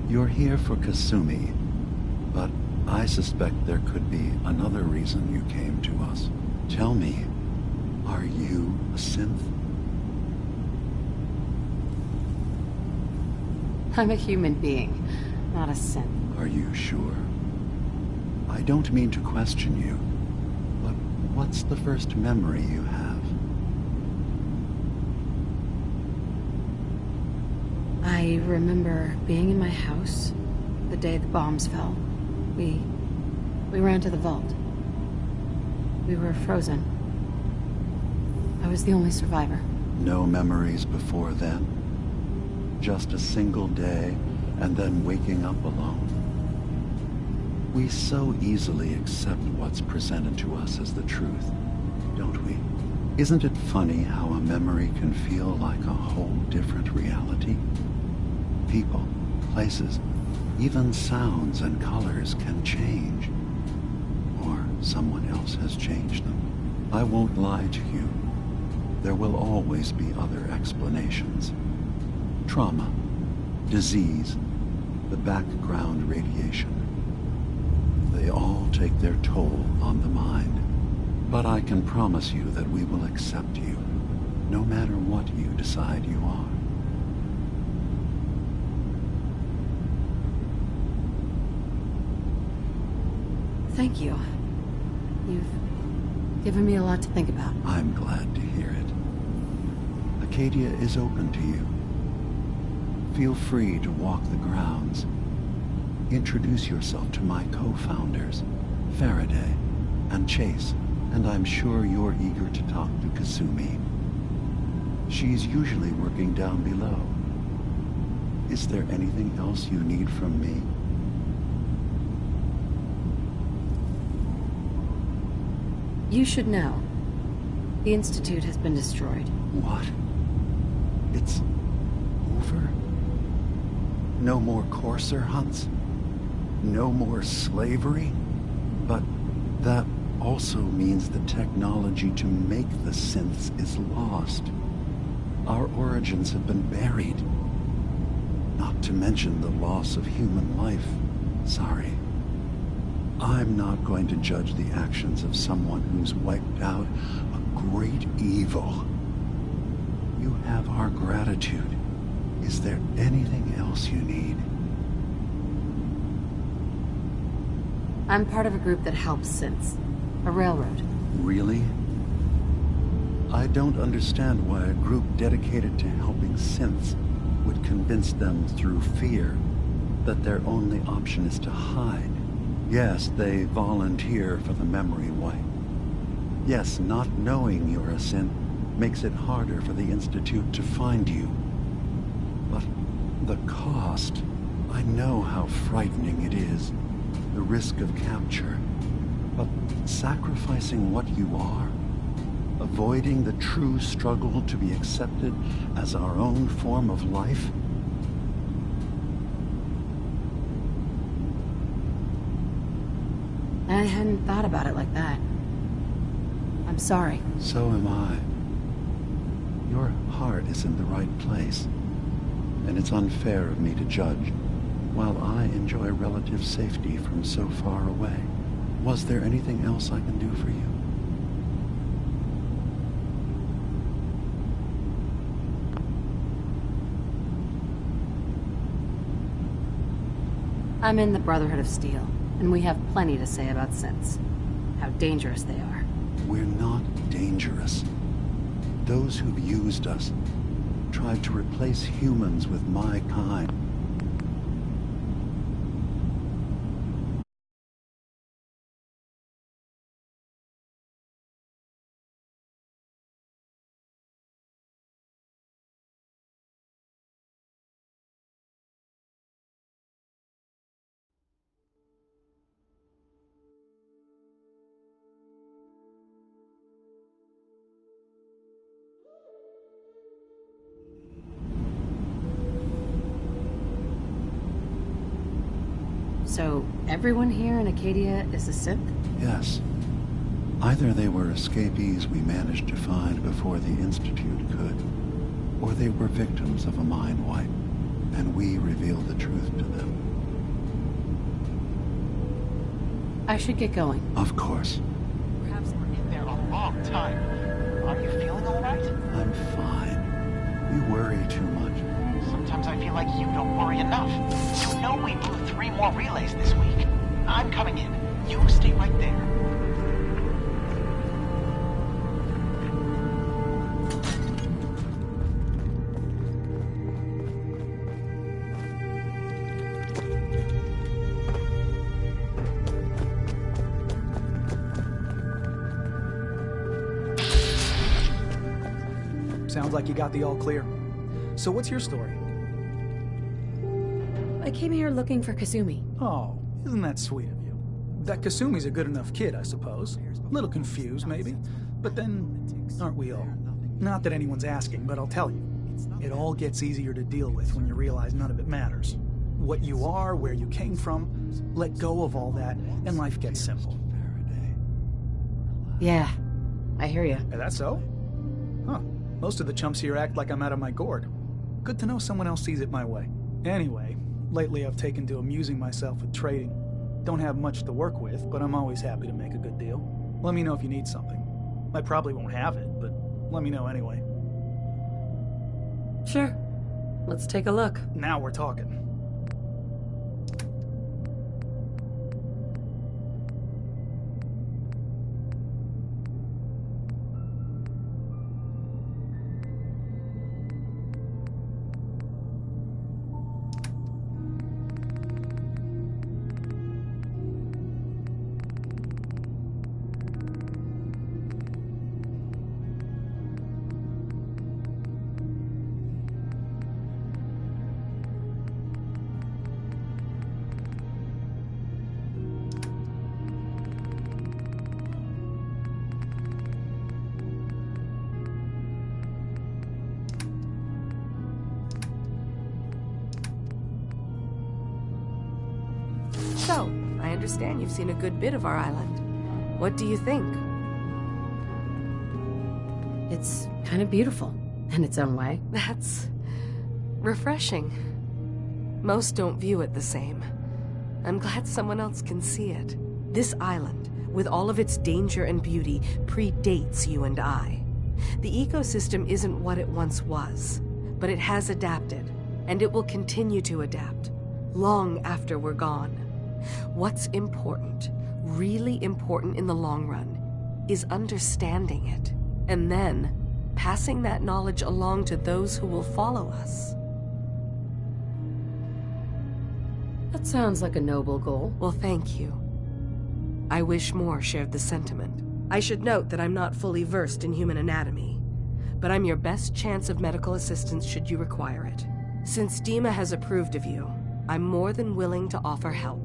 You're here for Kasumi, but I suspect there could be another reason you came to us. Tell me, are you a synth? I'm a human being, not a synth. Are you sure? I don't mean to question you, but what's the first memory you have? I remember being in my house the day the bombs fell. We ran to the vault. We were frozen. I was the only survivor. No memories before then? Just a single day, and then waking up alone? We so easily accept what's presented to us as the truth, don't we? Isn't it funny how a memory can feel like a whole different reality? People, places, even sounds and colors can change. Or someone else has changed them. I won't lie to you. There will always be other explanations. Trauma, disease, the background radiation. They all take their toll on the mind. But I can promise you that we will accept you, no matter what you decide you are. Thank you. You've given me a lot to think about. I'm glad to hear it. Acadia is open to you. Feel free to walk the grounds. Introduce yourself to my co-founders, Faraday and Chase, and I'm sure you're eager to talk to Kasumi. She's usually working down below. Is there anything else you need from me? You should know. The Institute has been destroyed. What? It's over? No more courser hunts? No more slavery? But that also means the technology to make the synths is lost. Our origins have been buried. Not to mention the loss of human life. Sorry. I'm not going to judge the actions of someone who's wiped out a great evil. You have our gratitude. Is there anything else you need? I'm part of a group that helps synths. A railroad. Really? I don't understand why a group dedicated to helping synths would convince them through fear that their only option is to hide. Yes, they volunteer for the memory wipe. Yes, not knowing you're a synth makes it harder for the Institute to find you. But the cost, I know how frightening it is. The risk of capture. But sacrificing what you are, avoiding the true struggle to be accepted as our own form of life, I hadn't thought about it like that. I'm sorry. So am I. Your heart is in the right place, and it's unfair of me to judge, while I enjoy relative safety from so far away. Was there anything else I can do for you? I'm in the Brotherhood of Steel, and we have plenty to say about synths. How dangerous they are. We're not dangerous. Those who've used us tried to replace humans with my kind. So, everyone here in Acadia is a synth? Yes. Either they were escapees we managed to find before the Institute could, or they were victims of a mind wipe, and we revealed the truth to them. I should get going. Of course. Perhaps we're in there a long time. Are you feeling all right? I'm fine. You worry too much. Sometimes I feel like you don't worry enough. You know we blew 3 more relays this week. I'm coming in. You stay right there. Sounds like you got the all clear. So what's your story? I came here looking for Kasumi. Oh, isn't that sweet of you? that Kasumi's a good enough kid, I suppose. A little confused, maybe. But then, aren't we all? Not that anyone's asking, but I'll tell you. It all gets easier to deal with when you realize none of it matters. What you are, where you came from, let go of all that, and life gets simple. Yeah, I hear you. Is that so? Huh. Most of the chumps here act like I'm out of my gourd. Good to know someone else sees it my way. Anyway, lately I've taken to amusing myself with trading. Don't have much to work with, but I'm always happy to make a good deal. Let me know if you need something. I probably won't have it, but let me know anyway. Sure. Let's take a look. Now we're talking. So, I understand you've seen a good bit of our island. What do you think? It's kind of beautiful, in its own way. That's refreshing. Most don't view it the same. I'm glad someone else can see it. This island, with all of its danger and beauty, predates you and I. The ecosystem isn't what it once was, but it has adapted, and it will continue to adapt, long after we're gone. What's important, really important in the long run, is understanding it, and then passing that knowledge along to those who will follow us. That sounds like a noble goal. Well, thank you. I wish more shared the sentiment. I should note that I'm not fully versed in human anatomy, but I'm your best chance of medical assistance should you require it. Since Dima has approved of you, I'm more than willing to offer help.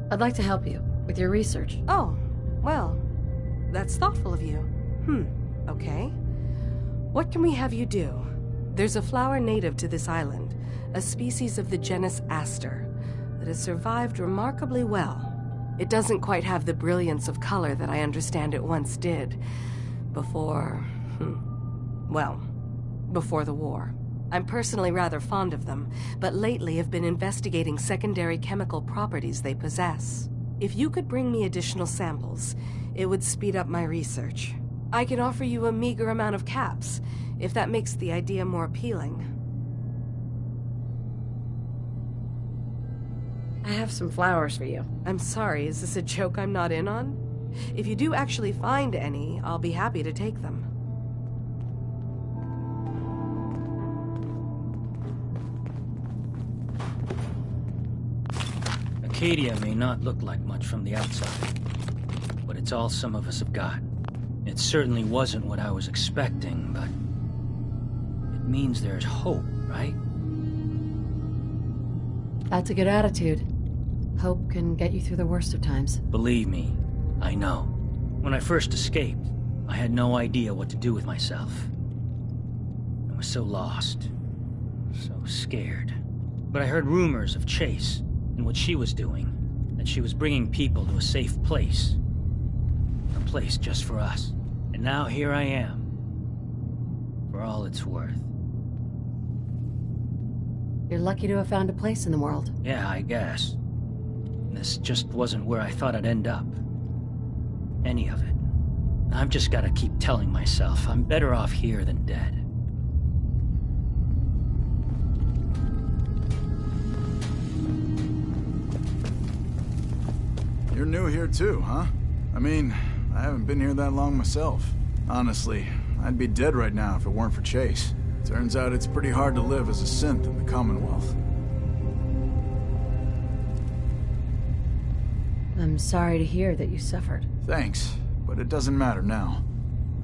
I'd like to help you with your research. Oh, well, that's thoughtful of you. Okay. What can we have you do? There's a flower native to this island, a species of the genus Aster, that has survived remarkably well. It doesn't quite have the brilliance of color that I understand it once did. Before the war. I'm personally rather fond of them, but lately have been investigating secondary chemical properties they possess. If you could bring me additional samples, it would speed up my research. I can offer you a meager amount of caps, if that makes the idea more appealing. I have some flowers for you. I'm sorry, is this a joke I'm not in on? If you do actually find any, I'll be happy to take them. Acadia may not look like much from the outside, but it's all some of us have got. It certainly wasn't what I was expecting, but it means there's hope, right? That's a good attitude. Hope can get you through the worst of times. Believe me, I know. When I first escaped, I had no idea what to do with myself. I was so lost, so scared. But I heard rumors of Chase and what she was doing, that she was bringing people to a safe place. A place just for us. And now here I am, for all it's worth. You're lucky to have found a place in the world. Yeah, I guess. This just wasn't where I thought I'd end up. Any of it. I've just gotta keep telling myself I'm better off here than dead. You're new here too, huh? I mean, I haven't been here that long myself. Honestly, I'd be dead right now if it weren't for Chase. Turns out it's pretty hard to live as a synth in the Commonwealth. I'm sorry to hear that you suffered. Thanks, but it doesn't matter now.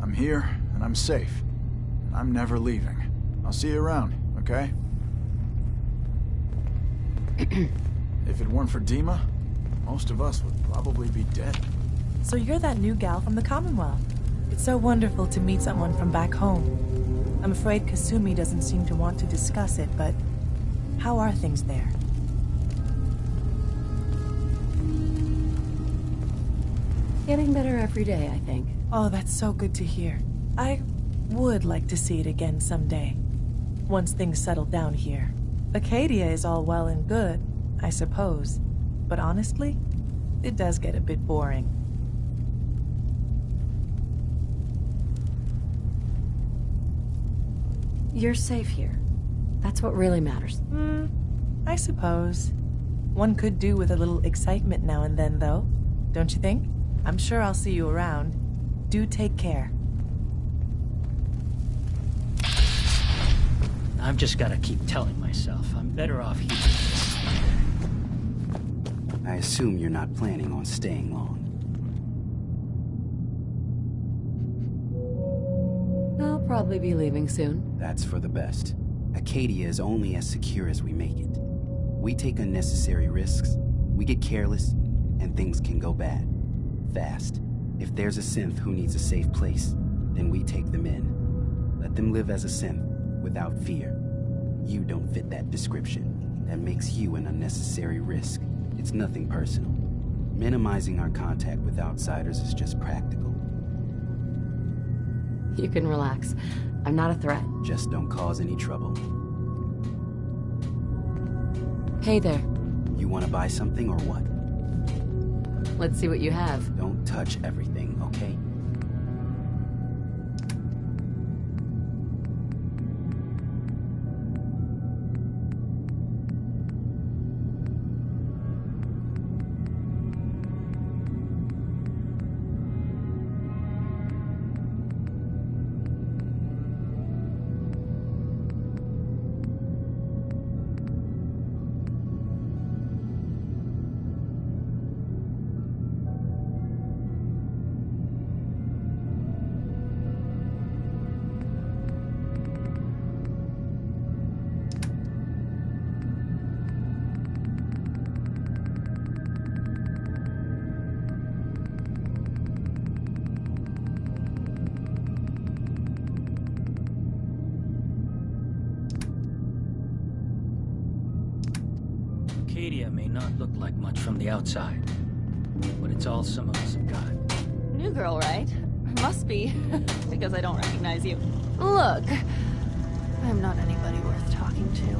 I'm here, and I'm safe. And I'm never leaving. I'll see you around, okay? If it weren't for Dima, most of us would probably be dead. So you're that new gal from the Commonwealth. It's so wonderful to meet someone from back home. I'm afraid Kasumi doesn't seem to want to discuss it, but how are things there? Getting better every day, I think. Oh, that's so good to hear. I would like to see it again someday. Once things settle down here. Acadia is all well and good, I suppose. But honestly, it does get a bit boring. You're safe here. That's what really matters. I suppose. One could do with a little excitement now and then, though. Don't you think? I'm sure I'll see you around. Do take care. I've just got to keep telling myself I'm better off here. I assume you're not planning on staying long. I'll probably be leaving soon. That's for the best. Acadia is only as secure as we make it. We take unnecessary risks, we get careless, and things can go bad. Fast. If there's a synth who needs a safe place, then we take them in. Let them live as a synth, without fear. You don't fit that description. That makes you an unnecessary risk. It's nothing personal. Minimizing our contact with outsiders is just practical. You can relax. I'm not a threat. Just don't cause any trouble. Hey there. You want to buy something or what? Let's see what you have. Don't touch everything, okay? Acadia may not look like much from the outside, but it's all some of us have got. New girl, right? Must be, because I don't recognize you. Look, I'm not anybody worth talking to.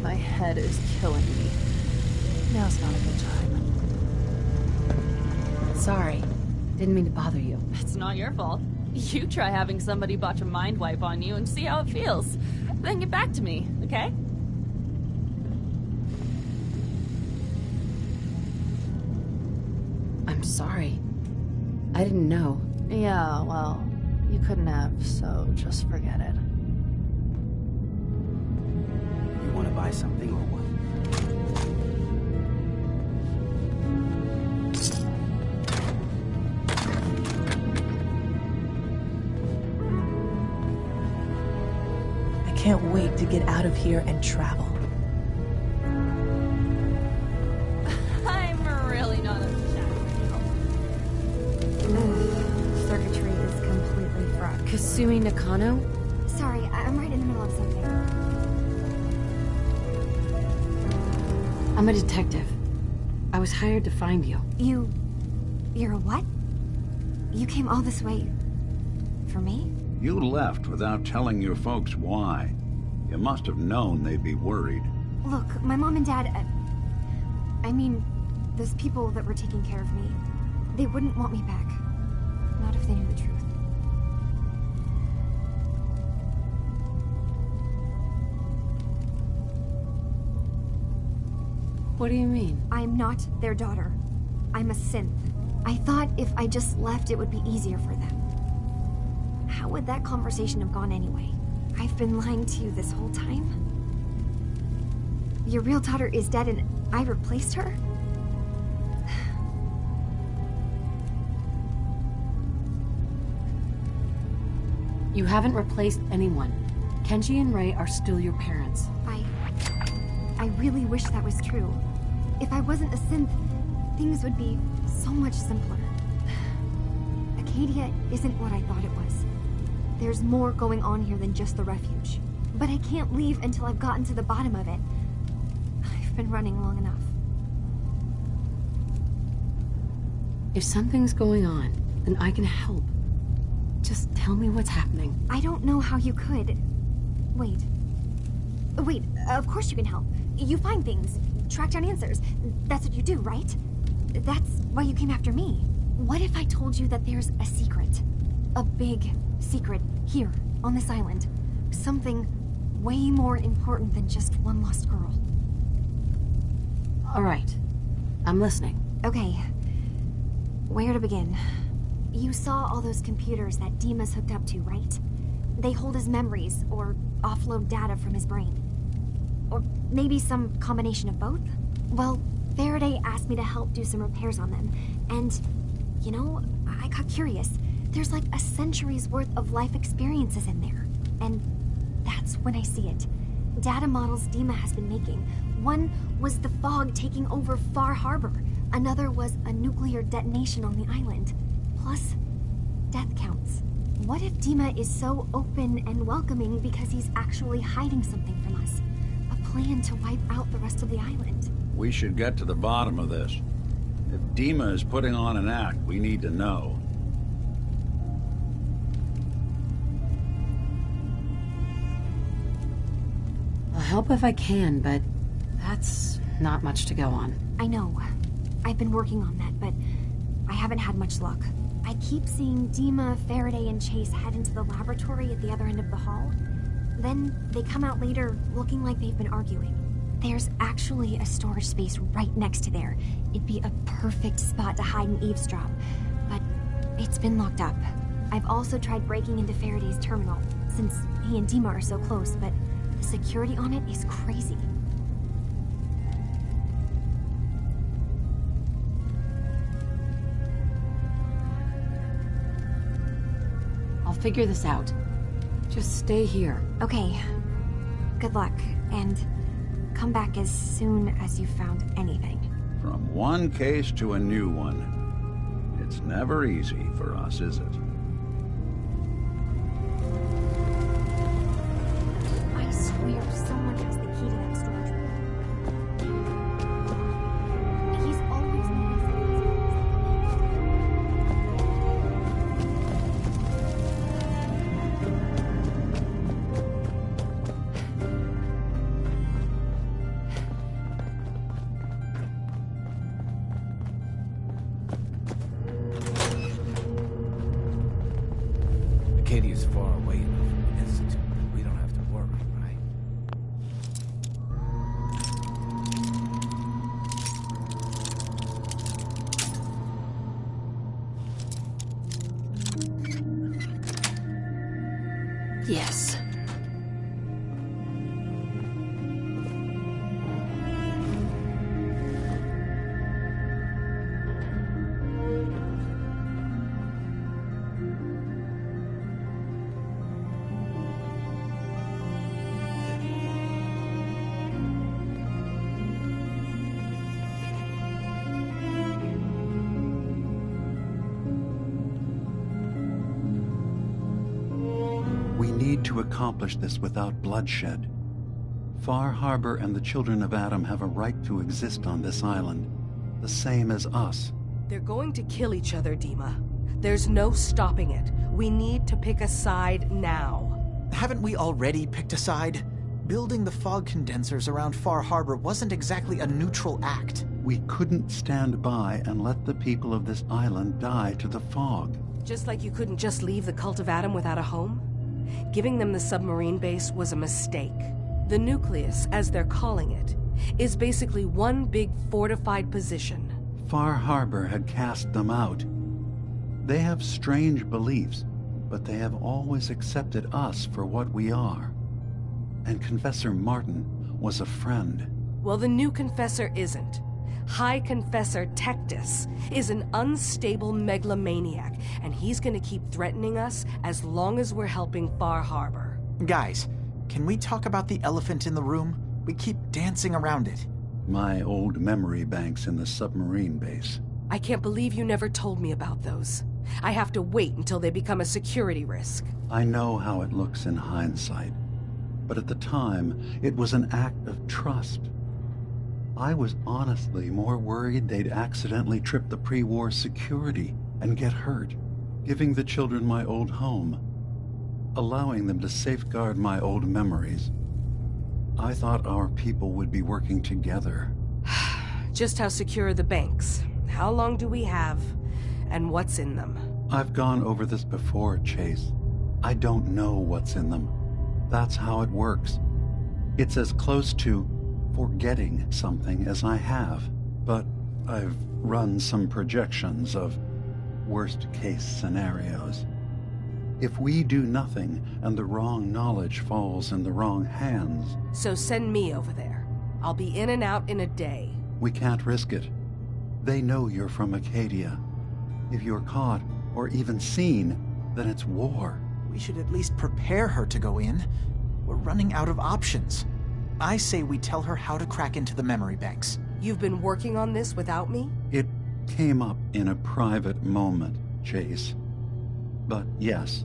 My head is killing me. Now's not a good time. Sorry. Didn't mean to bother you. It's not your fault. You try having somebody botch a mind wipe on you and see how it feels. Then get back to me, okay? I'm sorry. I didn't know. Yeah, well, you couldn't have, so just forget it. You want to buy something or what? I can't wait to get out of here and travel. I'm really not a Circuitry is completely fried. Kasumi Nakano? Sorry, I'm right in the middle of something. I'm a detective. I was hired to find you. You're a what? You came all this way for me? You left without telling your folks why. You must have known they'd be worried. Look, my mom and dad, I mean, those people that were taking care of me, they wouldn't want me back. Not if they knew the truth. What do you mean? I'm not their daughter. I'm a synth. I thought if I just left, it would be easier for them. How would that conversation have gone anyway? I've been lying to you this whole time? Your real daughter is dead and I replaced her? You haven't replaced anyone. Kenji and Rei are still your parents. I really wish that was true. If I wasn't a synth, things would be so much simpler. Acadia isn't what I thought it was. There's more going on here than just the refuge. But I can't leave until I've gotten to the bottom of it. I've been running long enough. If something's going on, then I can help. Just tell me what's happening. I don't know how you could. Wait, of course you can help. You find things, track down answers. That's what you do, right? That's why you came after me. What if I told you that there's a secret? A big secret here, on this island. Something way more important than just one lost girl. All right. I'm listening. Okay. Where to begin? You saw all those computers that Dima's hooked up to, right? They hold his memories, or offload data from his brain. Or maybe some combination of both? Well, Faraday asked me to help do some repairs on them, and, you know, I got curious. There's like a century's worth of life experiences in there, and that's when I see it. Data models Dima has been making. One was the fog taking over Far Harbor. Another was a nuclear detonation on the island. Plus, death counts. What if Dima is so open and welcoming because he's actually hiding something from us? A plan to wipe out the rest of the island. We should get to the bottom of this. If Dima is putting on an act, we need to know. I'll help if I can, but that's not much to go on. I know. I've been working on that, but I haven't had much luck. I keep seeing Dima, Faraday, and Chase head into the laboratory at the other end of the hall. Then they come out later looking like they've been arguing. There's actually a storage space right next to there. It'd be a perfect spot to hide and eavesdrop, but it's been locked up. I've also tried breaking into Faraday's terminal, since he and Dima are so close, but the security on it is crazy. I'll figure this out. Just stay here. Okay. Good luck, and come back as soon as you've found anything. From one case to a new one. It's never easy for us, is it? I swear someone has the key to that storage room. He's always Acadia's far away enough from the Institute that we don't have to worry, right? Yes. We need to accomplish this without bloodshed. Far Harbor and the children of Adam have a right to exist on this island, the same as us. They're going to kill each other, Dima. There's no stopping it. We need to pick a side now. Haven't we already picked a side? Building the fog condensers around Far Harbor wasn't exactly a neutral act. We couldn't stand by and let the people of this island die to the fog. Just like you couldn't just leave the Cult of Adam without a home? Giving them the submarine base was a mistake. The nucleus, as they're calling it, is basically one big fortified position. Far Harbor had cast them out. They have strange beliefs, but they have always accepted us for what we are. And Confessor Martin was a friend. Well, the new Confessor isn't. High Confessor Tectus is an unstable megalomaniac, and he's gonna keep threatening us as long as we're helping Far Harbor. Guys, can we talk about the elephant in the room? We keep dancing around it. My old memory banks in the submarine base. I can't believe you never told me about those. I have to wait until they become a security risk. I know how it looks in hindsight, but at the time, it was an act of trust. I was honestly more worried they'd accidentally trip the pre-war security and get hurt, giving the children my old home, allowing them to safeguard my old memories. I thought our people would be working together. Just how secure are the banks? How long do we have? And what's in them? I've gone over this before, Chase. I don't know what's in them. That's how it works. It's as close to forgetting something as I have. But I've run some projections of worst-case scenarios. If we do nothing and the wrong knowledge falls in the wrong hands... So send me over there. I'll be in and out in a day. We can't risk it. They know you're from Acadia. If you're caught, or even seen, then it's war. We should at least prepare her to go in. We're running out of options. I say we tell her how to crack into the memory banks. You've been working on this without me? It came up in a private moment, Chase. But yes,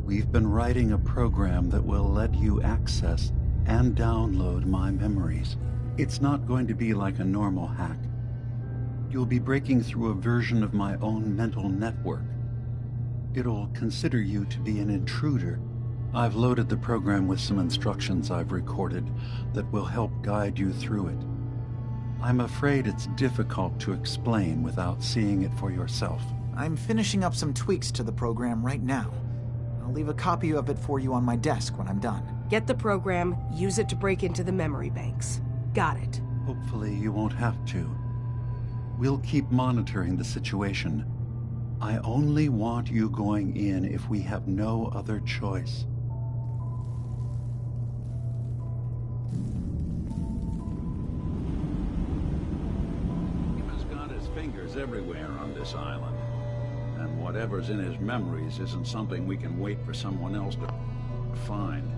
we've been writing a program that will let you access and download my memories. It's not going to be like a normal hack. You'll be breaking through a version of my own mental network. It'll consider you to be an intruder. I've loaded the program with some instructions I've recorded that will help guide you through it. I'm afraid it's difficult to explain without seeing it for yourself. I'm finishing up some tweaks to the program right now. I'll leave a copy of it for you on my desk when I'm done. Get the program, use it to break into the memory banks. Got it. Hopefully you won't have to. We'll keep monitoring the situation. I only want you going in if we have no other choice. He's got his fingers everywhere on this island. And whatever's in his memories isn't something we can wait for someone else to find.